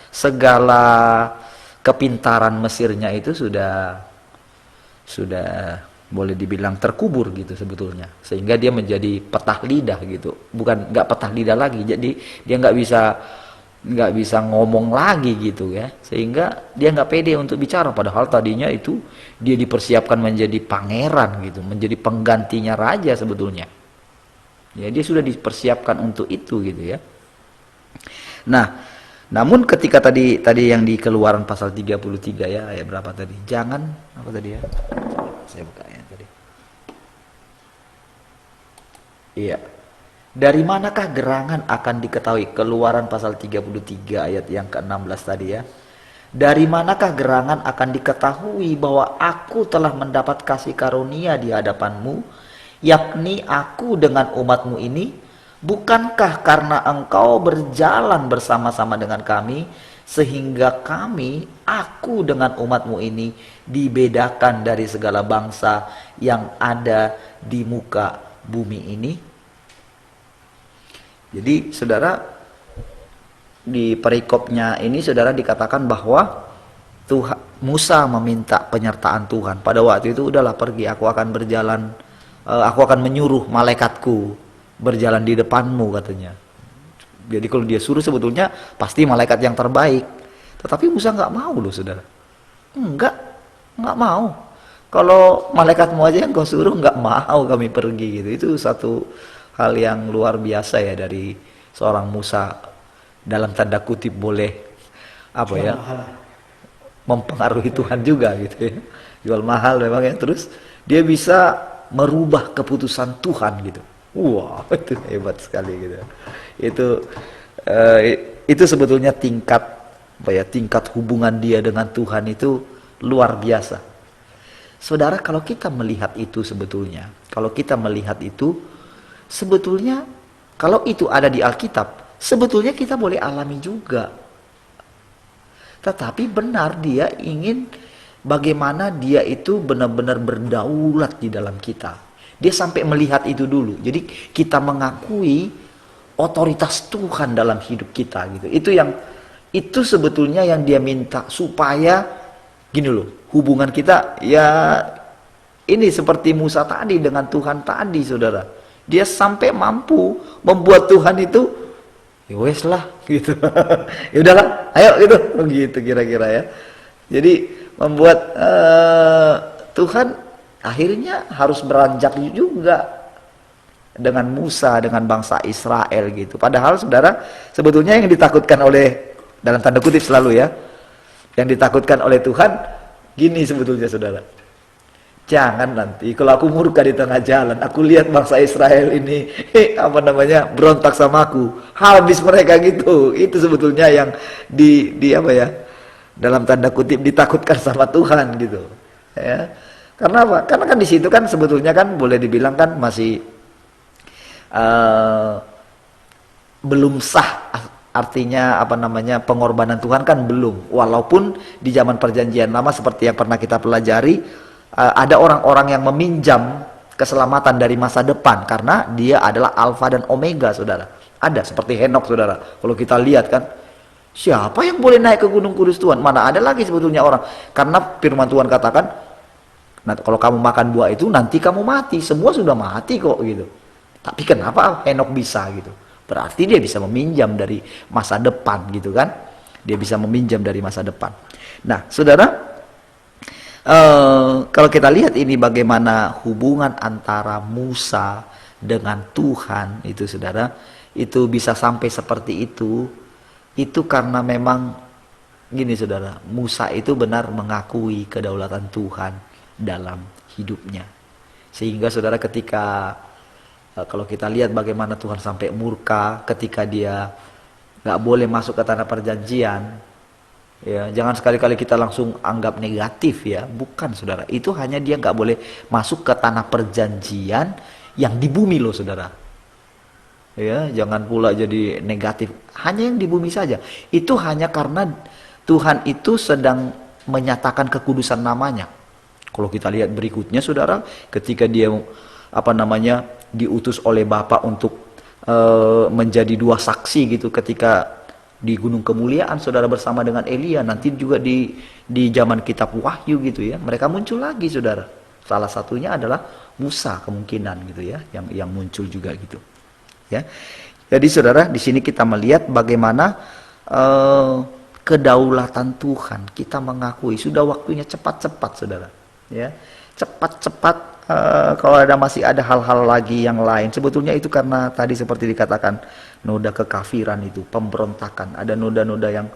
C: segala kepintaran Mesirnya itu sudah boleh dibilang terkubur gitu sebetulnya, sehingga dia menjadi petah lidah gitu. Bukan nggak petah lidah lagi, jadi dia nggak bisa ngomong lagi gitu ya, sehingga dia nggak pede untuk bicara. Padahal tadinya itu dia dipersiapkan menjadi pangeran gitu, menjadi penggantinya raja sebetulnya ya. Dia sudah dipersiapkan untuk itu gitu ya. Nah, namun ketika tadi yang di Keluaran pasal 33 ya, ayat berapa tadi? Jangan apa tadi ya? Saya buka ya tadi. Iya. Dari manakah gerangan akan diketahui? Keluaran pasal 33 ayat yang ke-16 tadi ya. Dari manakah gerangan akan diketahui bahwa aku telah mendapat kasih karunia di hadapanmu, yakni aku dengan umatmu ini? Bukankah karena engkau berjalan bersama-sama dengan kami, sehingga aku dengan umatmu ini dibedakan dari segala bangsa yang ada di muka bumi ini? Jadi saudara, di perikopnya ini saudara dikatakan bahwa Musa meminta penyertaan Tuhan. Pada waktu itu udahlah pergi, aku akan berjalan, aku akan menyuruh malaikatku berjalan di depanmu katanya. Jadi kalau dia suruh sebetulnya pasti malaikat yang terbaik. Tetapi Musa nggak mau loh saudara. Nggak mau. Kalau malaikatmu aja yang kau suruh, nggak mau kami pergi gitu. Itu satu hal yang luar biasa ya dari seorang Musa, dalam tanda kutip boleh apa ya, mempengaruhi Tuhan juga gitu ya. Jual mahal memang ya. Terus dia bisa merubah keputusan Tuhan gitu. Wah, itu hebat sekali gitu. Itu sebetulnya tingkat hubungan dia dengan Tuhan itu luar biasa. Saudara, kalau kita melihat itu sebetulnya, kalau itu ada di Alkitab, sebetulnya kita boleh alami juga. Tetapi benar dia ingin bagaimana dia itu benar-benar berdaulat di dalam kita. Dia sampai melihat itu dulu. Jadi kita mengakui otoritas Tuhan dalam hidup kita gitu. Itu sebetulnya yang dia minta, supaya Gini loh, hubungan kita ya ini seperti Musa tadi dengan Tuhan tadi, saudara. Dia sampai mampu membuat Tuhan itu, ya wes lah, gitu. Ya udahlah, ayo gitu, gitu kira-kira ya. Jadi membuat Tuhan akhirnya harus beranjak juga dengan Musa, dengan bangsa Israel gitu. Padahal saudara, sebetulnya yang ditakutkan oleh, dalam tanda kutip selalu ya, yang ditakutkan oleh Tuhan gini sebetulnya saudara. Jangan nanti kalau aku murka di tengah jalan, aku lihat bangsa Israel ini berontak sama aku, habis mereka gitu. Itu sebetulnya yang di apa ya, dalam tanda kutip ditakutkan sama Tuhan gitu ya. Karena apa? Karena kan di situ kan sebetulnya kan boleh dibilang kan masih belum sah, artinya pengorbanan Tuhan kan belum. Walaupun di zaman perjanjian lama seperti yang pernah kita pelajari, ada orang-orang yang meminjam keselamatan dari masa depan karena dia adalah alfa dan omega, saudara. Ada seperti Henok, saudara. Kalau kita lihat kan, siapa yang boleh naik ke gunung kudus Tuhan? Mana ada lagi sebetulnya orang. Karena firman Tuhan katakan, nah, kalau kamu makan buah itu nanti kamu mati. Semua sudah mati kok gitu. Tapi kenapa Henok bisa gitu? Berarti dia bisa meminjam dari masa depan gitu kan. Dia bisa meminjam dari masa depan. Nah saudara, kalau kita lihat ini bagaimana hubungan antara Musa dengan Tuhan itu saudara, itu bisa sampai seperti itu karena memang gini saudara, Musa itu benar mengakui kedaulatan Tuhan dalam hidupnya. Sehingga saudara ketika kalau kita lihat bagaimana Tuhan sampai murka ketika dia nggak boleh masuk ke tanah perjanjian, ya jangan sekali-kali kita langsung anggap negatif ya, bukan saudara. Itu hanya dia nggak boleh masuk ke tanah perjanjian yang di bumi loh saudara. Ya jangan pula jadi negatif, hanya yang di bumi saja. Itu hanya karena Tuhan itu sedang menyatakan kekudusan namanya. Kalau kita lihat berikutnya saudara, ketika dia diutus oleh Bapa untuk menjadi dua saksi gitu ketika di Gunung Kemuliaan saudara bersama dengan Elia, nanti juga di zaman kitab Wahyu gitu ya, mereka muncul lagi saudara. Salah satunya adalah Musa kemungkinan gitu ya, yang muncul juga gitu. Ya. Jadi saudara, di sini kita melihat bagaimana kedaulatan Tuhan. Kita mengakui sudah waktunya cepat-cepat saudara. Ya, cepat-cepat. Kalau masih ada hal-hal lagi yang lain, sebetulnya itu karena tadi seperti dikatakan noda kekafiran itu, pemberontakan. Ada noda-noda yang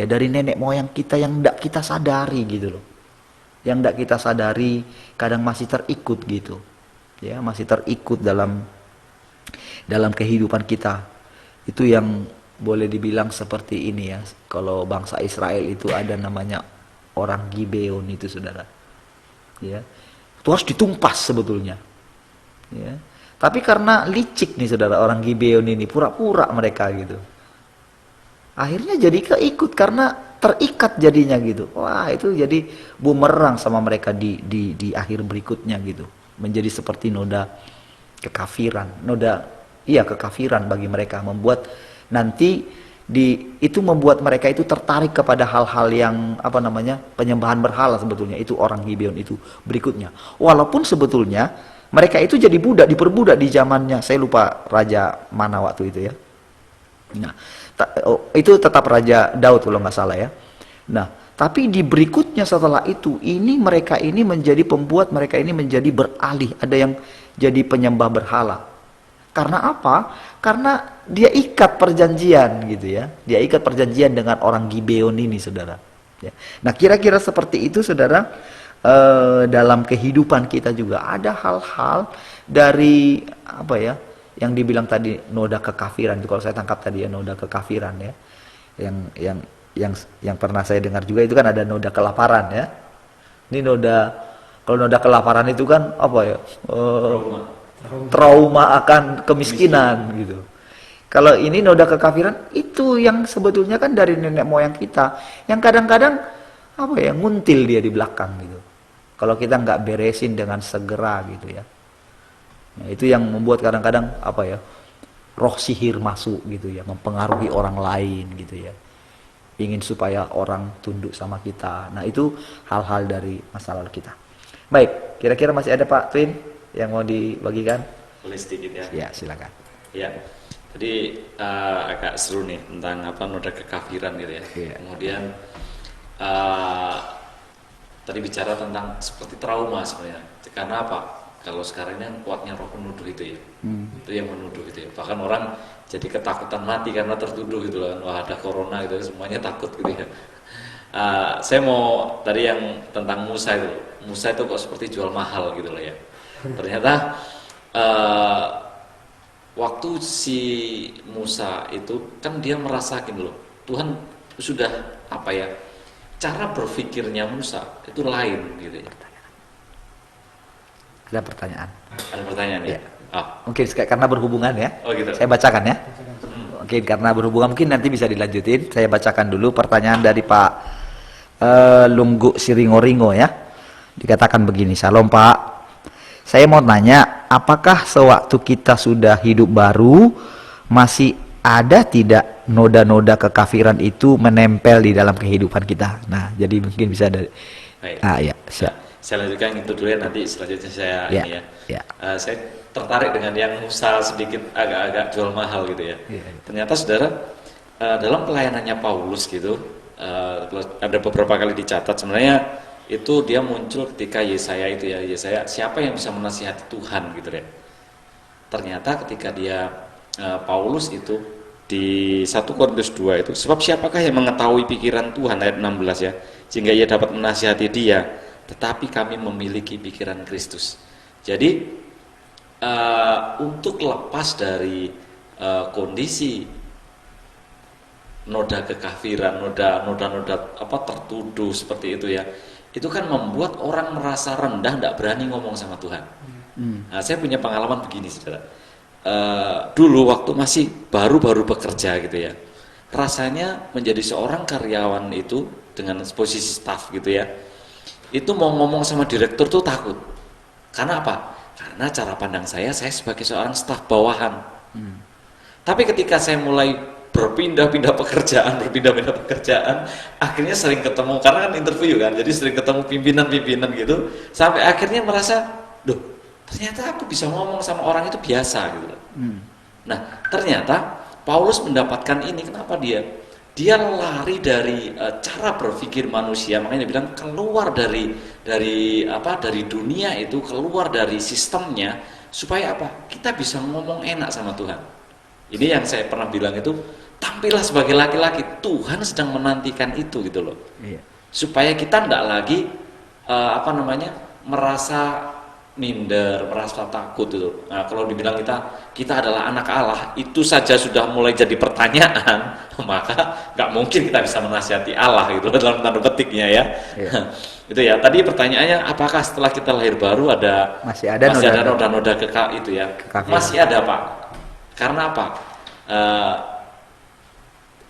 C: dari nenek moyang kita yang tidak kita sadari gitu loh. Yang tidak kita sadari kadang masih terikut gitu. Ya, masih terikut dalam kehidupan kita. Itu yang boleh dibilang seperti ini ya. Kalau bangsa Israel itu ada namanya orang Gibeon itu saudara. Ya. Itu harus ditumpas sebetulnya. Ya. Tapi karena licik nih saudara orang Gibeon ini, pura-pura mereka gitu. Akhirnya jadi keikut karena terikat jadinya gitu. Wah itu jadi bumerang sama mereka di akhir berikutnya gitu. Menjadi seperti noda kekafiran. Kekafiran bagi mereka. Membuat nanti itu membuat mereka itu tertarik kepada hal-hal yang penyembahan berhala sebetulnya. Itu orang Gibeon itu berikutnya. Walaupun sebetulnya mereka itu jadi diperbudak di zamannya, saya lupa raja mana waktu itu ya. Nah, itu tetap Raja Daud kalau nggak salah ya. Nah, tapi di berikutnya setelah itu, mereka ini menjadi pembuat, mereka ini menjadi beralih, ada yang jadi penyembah berhala. Karena apa? Karena dia ikat perjanjian gitu ya. Dia ikat perjanjian dengan orang Gibeon ini saudara. Ya. Nah kira-kira seperti itu saudara. Dalam kehidupan kita juga ada hal-hal dari yang dibilang tadi noda kekafiran. Kalau saya tangkap tadi ya noda kekafiran ya. Yang pernah saya dengar juga itu kan ada noda kelaparan ya. Ini kalau noda kelaparan itu kan trauma akan kemiskinan gitu. Kalau ini noda kekafiran itu yang sebetulnya kan dari nenek moyang kita yang kadang-kadang nguntil dia di belakang gitu. Kalau kita nggak beresin dengan segera gitu ya. Nah, itu yang membuat kadang-kadang roh sihir masuk gitu ya, mempengaruhi orang lain gitu ya. ingin supaya orang tunduk sama kita. Nah, itu hal-hal dari masa lalu kita. Baik, kira-kira masih ada Pak Twin yang mau dibagikan?
D: Boleh sedikit ya.
C: Ya, silakan.
D: Ya, tadi agak seru nih tentang apa noda kekafiran gitu ya.
C: Iya.
D: Kemudian tadi bicara tentang seperti trauma sebenarnya. Karena apa? Kalau sekarang ini kan kuatnya roh penuduh itu ya. Itu yang menuduh gitu ya. Bahkan orang jadi ketakutan mati karena tertuduh gitu kan. Wah, ada corona gitu, semuanya takut gitu ya. Saya mau tadi yang tentang Musa itu. Musa itu kok seperti jual mahal gitu loh ya. Ternyata waktu si Musa itu kan dia merasa gini loh, Tuhan sudah apa ya, cara berpikirnya Musa itu lain gitu ya.
C: Ada pertanyaan?
D: Ada pertanyaan ya?
C: Ya. Mungkin karena berhubungan ya.
D: Oh gitu.
C: Saya bacakan ya. Mungkin karena berhubungan, mungkin nanti bisa dilanjutin. Saya bacakan dulu pertanyaan dari Pak Lunggu Siringoringo ya. Dikatakan begini, Shalom Pak. Saya mau nanya, apakah sewaktu kita sudah hidup baru masih ada tidak noda-noda kekafiran itu menempel di dalam kehidupan kita? Nah, jadi mungkin bisa dari
D: Baik.
C: ya, siap.
D: Saya lanjutkan itu dulu ya, nanti selanjutnya saya
C: Ya,
D: ini ya.
C: ya.
D: Saya tertarik dengan yang Musa sedikit agak-agak jual mahal gitu ya.
C: Ya.
D: Ternyata saudara dalam pelayanannya Paulus gitu ada beberapa kali dicatat sebenarnya itu dia muncul ketika Yesaya itu ya, Yesaya siapa yang bisa menasihati Tuhan gitu ya. Ternyata ketika dia Paulus itu di 1 Korintus 2 itu, sebab siapakah yang mengetahui pikiran Tuhan, ayat 16 ya, sehingga ia dapat menasihati dia, tetapi kami memiliki pikiran Kristus. Jadi untuk lepas dari kondisi noda kekafiran, noda apa tertuduh seperti itu ya, itu kan membuat orang merasa rendah, tidak berani ngomong sama Tuhan. Nah, saya punya pengalaman begini saudara. Dulu waktu masih baru bekerja gitu ya, rasanya menjadi seorang karyawan itu dengan posisi staff gitu ya, itu mau ngomong sama direktur tuh takut. Karena apa? Karena cara pandang saya sebagai seorang staf bawahan. Tapi ketika saya mulai berpindah-pindah pekerjaan, akhirnya sering ketemu, karena kan interview kan, jadi sering ketemu pimpinan-pimpinan gitu, sampai akhirnya merasa, loh, ternyata aku bisa ngomong sama orang itu biasa gitu. Nah, ternyata Paulus mendapatkan ini, kenapa dia lari dari cara berpikir manusia, makanya dia bilang keluar dari dunia itu, keluar dari sistemnya, supaya apa? Kita bisa ngomong enak sama Tuhan. Ini yang saya pernah bilang itu, tampillah sebagai laki-laki, Tuhan sedang menantikan itu gitu loh. Iya. Supaya kita tidak lagi merasa minder, merasa takut itu. Nah, kalau dibilang kita adalah anak Allah, itu saja sudah mulai jadi pertanyaan, maka nggak mungkin kita bisa menasihati Allah gitu dalam tanda petiknya ya. Iya. Itu ya. Tadi pertanyaannya, apakah setelah kita lahir baru masih ada noda-noda itu ya? Kekafiran. Masih ada Pak. Karena apa?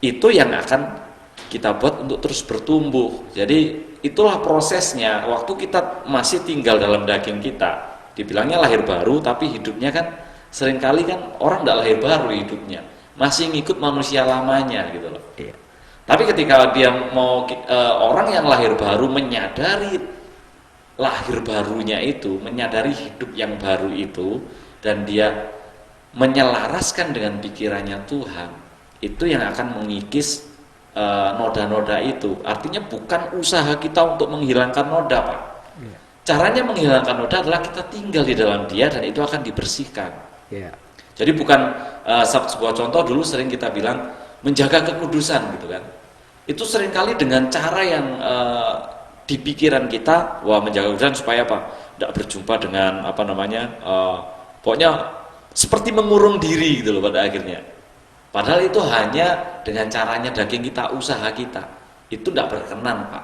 D: Itu yang akan kita buat untuk terus bertumbuh. Jadi itulah prosesnya. Waktu kita masih tinggal dalam daging kita, dibilangnya lahir baru, tapi hidupnya kan seringkali kan orang tidak lahir baru hidupnya, masih ngikut manusia lamanya gitu loh. Iya. Tapi ketika dia mau orang yang lahir baru menyadari lahir barunya itu, menyadari hidup yang baru itu, dan dia menyelaraskan dengan pikirannya Tuhan, itu yang akan mengikis noda-noda itu. Artinya bukan usaha kita untuk menghilangkan noda Pak. Yeah. Caranya menghilangkan noda adalah kita tinggal di dalam dia dan itu akan dibersihkan. Yeah. Jadi bukan sebuah contoh dulu sering kita bilang menjaga kekudusan gitu kan. Itu seringkali dengan cara yang di pikiran kita, wah menjaga kekudusan supaya apa? Tidak berjumpa dengan pokoknya seperti mengurung diri gitu loh pada akhirnya. Padahal itu hanya dengan caranya daging kita, usaha kita. Itu tidak berkenan Pak.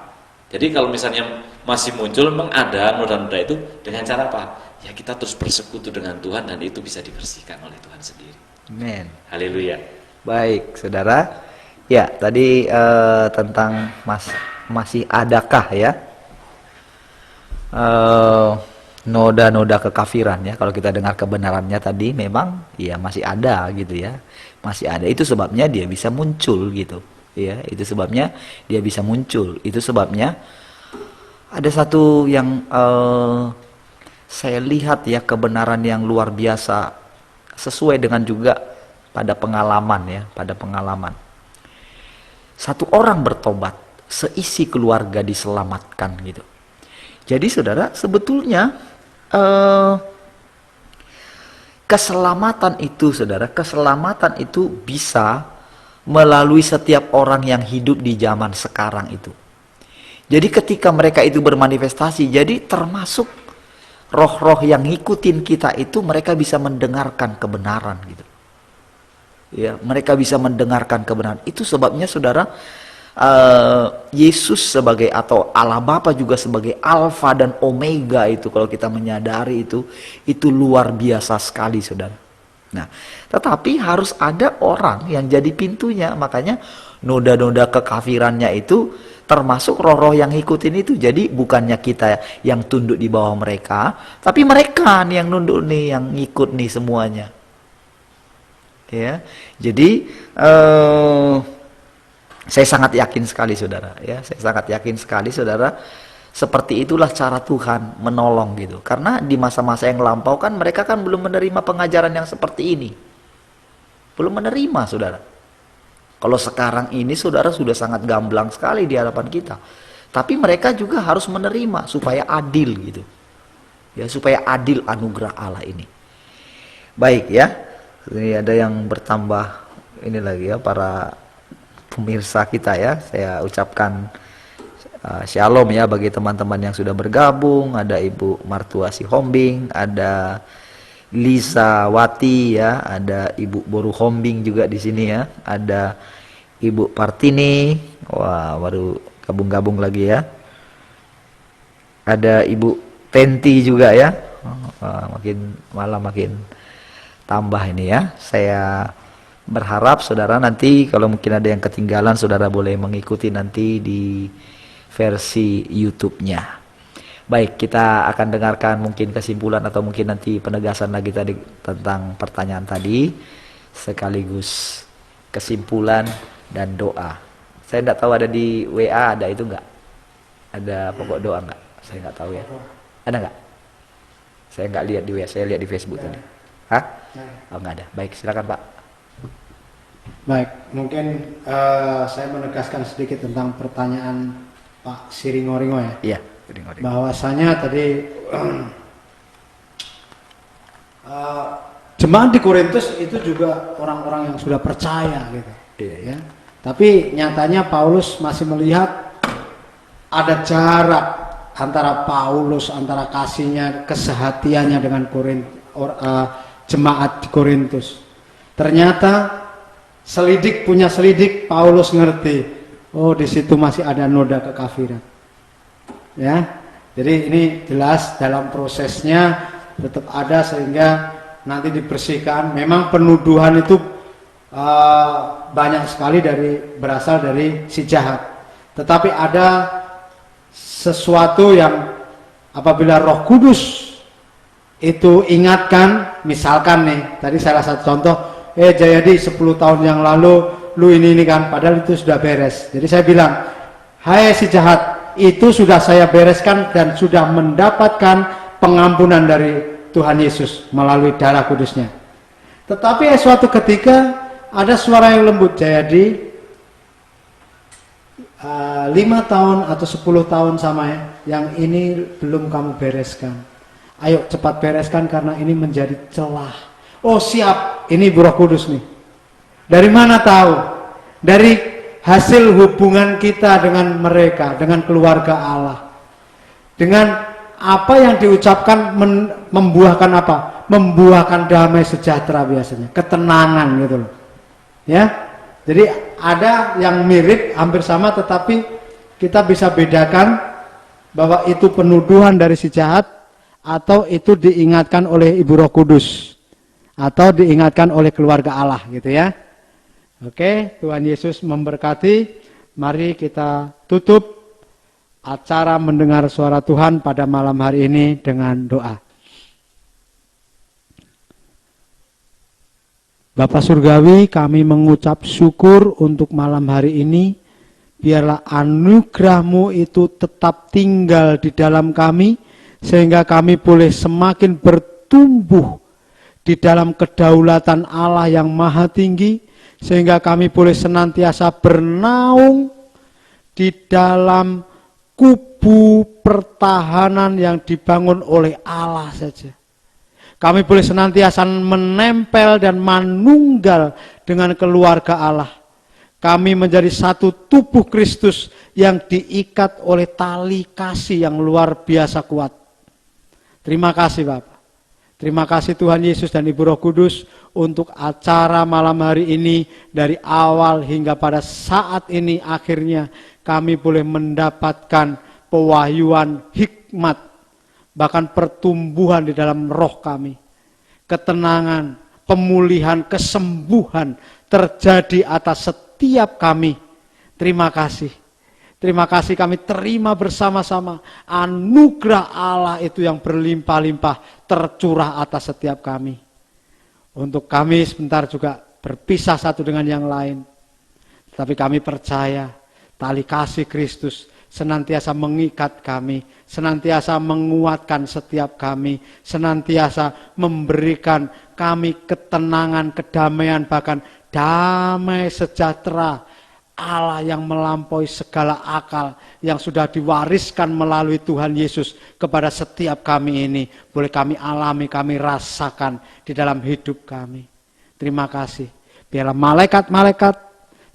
D: Jadi kalau misalnya masih muncul, memang ada noda-noda itu, dengan cara apa? Ya kita terus bersekutu dengan Tuhan dan itu bisa dibersihkan oleh Tuhan sendiri. Amin. Haleluya.
C: Baik saudara. Ya tadi tentang masih adakah ya noda-noda kekafiran ya, kalau kita dengar kebenarannya tadi memang ya masih ada gitu ya, masih ada, itu sebabnya dia bisa muncul gitu Ya, itu sebabnya dia bisa muncul. Itu sebabnya ada satu yang saya lihat ya, kebenaran yang luar biasa sesuai dengan juga pada pengalaman ya, pada pengalaman. Satu orang bertobat, seisi keluarga diselamatkan gitu. Jadi saudara, sebetulnya keselamatan itu saudara, keselamatan itu bisa melalui setiap orang yang hidup di zaman sekarang itu. Jadi ketika mereka itu bermanifestasi, jadi termasuk roh-roh yang ngikutin kita itu, mereka bisa mendengarkan kebenaran gitu. Ya, mereka bisa mendengarkan kebenaran. Itu sebabnya saudara, Yesus sebagai, atau Allah Bapa juga sebagai Alfa dan Omega itu, kalau kita menyadari itu luar biasa sekali saudara. Nah, tetapi harus ada orang yang jadi pintunya. Makanya noda-noda kekafirannya itu termasuk roh-roh yang ngikutin itu. Jadi bukannya kita yang tunduk di bawah mereka, tapi mereka nih yang nunduk nih, yang ngikut nih semuanya. Ya, jadi saya sangat yakin sekali saudara, ya, saya sangat yakin sekali saudara, seperti itulah cara Tuhan menolong gitu. Karena di masa-masa yang lampau kan mereka kan belum menerima pengajaran yang seperti ini, belum menerima saudara. Kalau sekarang ini saudara sudah sangat gamblang sekali di hadapan kita, tapi mereka juga harus menerima supaya adil gitu, ya, supaya adil anugerah Allah ini. Baik ya. Ini ada yang bertambah ini lagi ya, para pemirsa kita ya. Saya ucapkan shalom ya bagi teman-teman yang sudah bergabung. Ada Ibu Martua Sihombing, ada Lisa Wati ya, ada Ibu Boru Hombing juga di sini ya. Ada Ibu Partini, wah baru gabung-gabung lagi ya. Ada Ibu Tenti juga ya. Wah, makin malam makin tambah ini ya. Saya berharap saudara nanti kalau mungkin ada yang ketinggalan, saudara boleh mengikuti nanti di versi YouTube-nya. Baik, kita akan dengarkan mungkin kesimpulan atau mungkin nanti penegasan lagi tadi tentang pertanyaan tadi, sekaligus kesimpulan dan doa. Saya tidak tahu ada di WA, ada itu enggak? Ada pokok doa enggak? Saya enggak tahu ya. Ada enggak? Saya enggak lihat di WA, saya lihat di Facebook tadi. Hah? Oh, enggak ada. Baik, silakan Pak.
E: Baik, mungkin saya menegaskan sedikit tentang pertanyaan Pak Siringoringo ya.
C: Iya, Siringoringo.
E: Bahwasanya tadi jemaat di Korintus itu juga orang-orang yang sudah percaya gitu.
C: Iya.
E: Ya. Tapi nyatanya Paulus masih melihat ada jarak antara Paulus, antara kasihnya, kesehatiannya dengan jemaat di Korintus. Ternyata punya selidik, Paulus ngerti, oh di situ masih ada noda kekafiran. Ya, jadi ini jelas dalam prosesnya tetap ada sehingga nanti dibersihkan. Memang penuduhan itu banyak sekali berasal dari si jahat. Tetapi ada sesuatu yang apabila Roh Kudus itu ingatkan, misalkan nih, tadi salah satu contoh, Jayadi 10 tahun yang lalu lu ini kan, padahal itu sudah beres. Jadi saya bilang, hai si jahat, itu sudah saya bereskan dan sudah mendapatkan pengampunan dari Tuhan Yesus melalui darah kudusnya. Tetapi suatu ketika ada suara yang lembut, Jayadi 5 tahun atau 10 tahun sama ya, yang ini belum kamu bereskan. Ayo cepat bereskan karena ini menjadi celah. Oh siap, ini Roh Kudus nih. Dari mana tahu? Dari hasil hubungan kita dengan mereka, dengan keluarga Allah. Dengan apa yang diucapkan membuahkan apa? Membuahkan damai sejahtera biasanya, ketenangan gitu loh. Ya. Jadi ada yang mirip, hampir sama, tetapi kita bisa bedakan bahwa itu penuduhan dari si jahat atau itu diingatkan oleh Ibu Roh Kudus atau diingatkan oleh keluarga Allah gitu ya. Oke, Tuhan Yesus memberkati. Mari kita tutup acara mendengar suara Tuhan pada malam hari ini dengan doa. Bapa Surgawi, kami mengucap syukur untuk malam hari ini. Biarlah anugerah-Mu itu tetap tinggal di dalam kami, sehingga kami boleh semakin bertumbuh di dalam kedaulatan Allah yang maha tinggi, sehingga kami boleh senantiasa bernaung di dalam kubu pertahanan yang dibangun oleh Allah saja. Kami boleh senantiasa menempel dan manunggal dengan keluarga Allah. Kami menjadi satu tubuh Kristus yang diikat oleh tali kasih yang luar biasa kuat. Terima kasih Bapak. Terima kasih Tuhan Yesus dan Ibu Roh Kudus untuk acara malam hari ini dari awal hingga pada saat ini akhirnya kami boleh mendapatkan pewahyuan hikmat, bahkan pertumbuhan di dalam roh kami. Ketenangan, pemulihan, kesembuhan terjadi atas setiap kami. Terima kasih. Terima kasih kami terima bersama-sama anugerah Allah itu yang berlimpah-limpah tercurah atas setiap kami. Untuk kami sebentar juga berpisah satu dengan yang lain. Tapi kami percaya tali kasih Kristus senantiasa mengikat kami, senantiasa menguatkan setiap kami, senantiasa memberikan kami ketenangan, kedamaian, bahkan damai sejahtera Allah yang melampaui segala akal yang sudah diwariskan melalui Tuhan Yesus kepada setiap kami ini. Boleh kami alami, kami rasakan di dalam hidup kami. Terima kasih. Biarlah malaikat-malaikat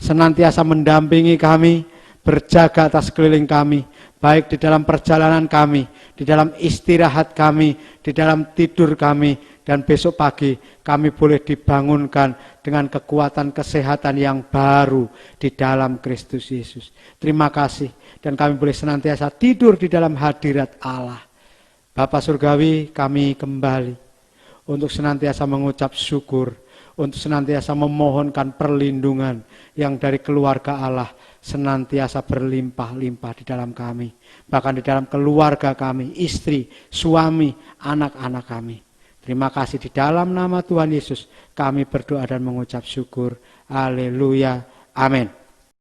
E: senantiasa mendampingi kami, berjaga atas keliling kami, baik di dalam perjalanan kami, di dalam istirahat kami, di dalam tidur kami, dan besok pagi kami boleh dibangunkan dengan kekuatan kesehatan yang baru di dalam Kristus Yesus. Terima kasih, dan kami boleh senantiasa tidur di dalam hadirat Allah. Bapa Surgawi, kami kembali untuk senantiasa mengucap syukur, untuk senantiasa memohonkan perlindungan yang dari keluarga Allah senantiasa berlimpah-limpah di dalam kami. Bahkan di dalam keluarga kami, istri, suami, anak-anak kami. Terima kasih di dalam nama Tuhan Yesus kami berdoa dan mengucap syukur. Haleluya. Amin.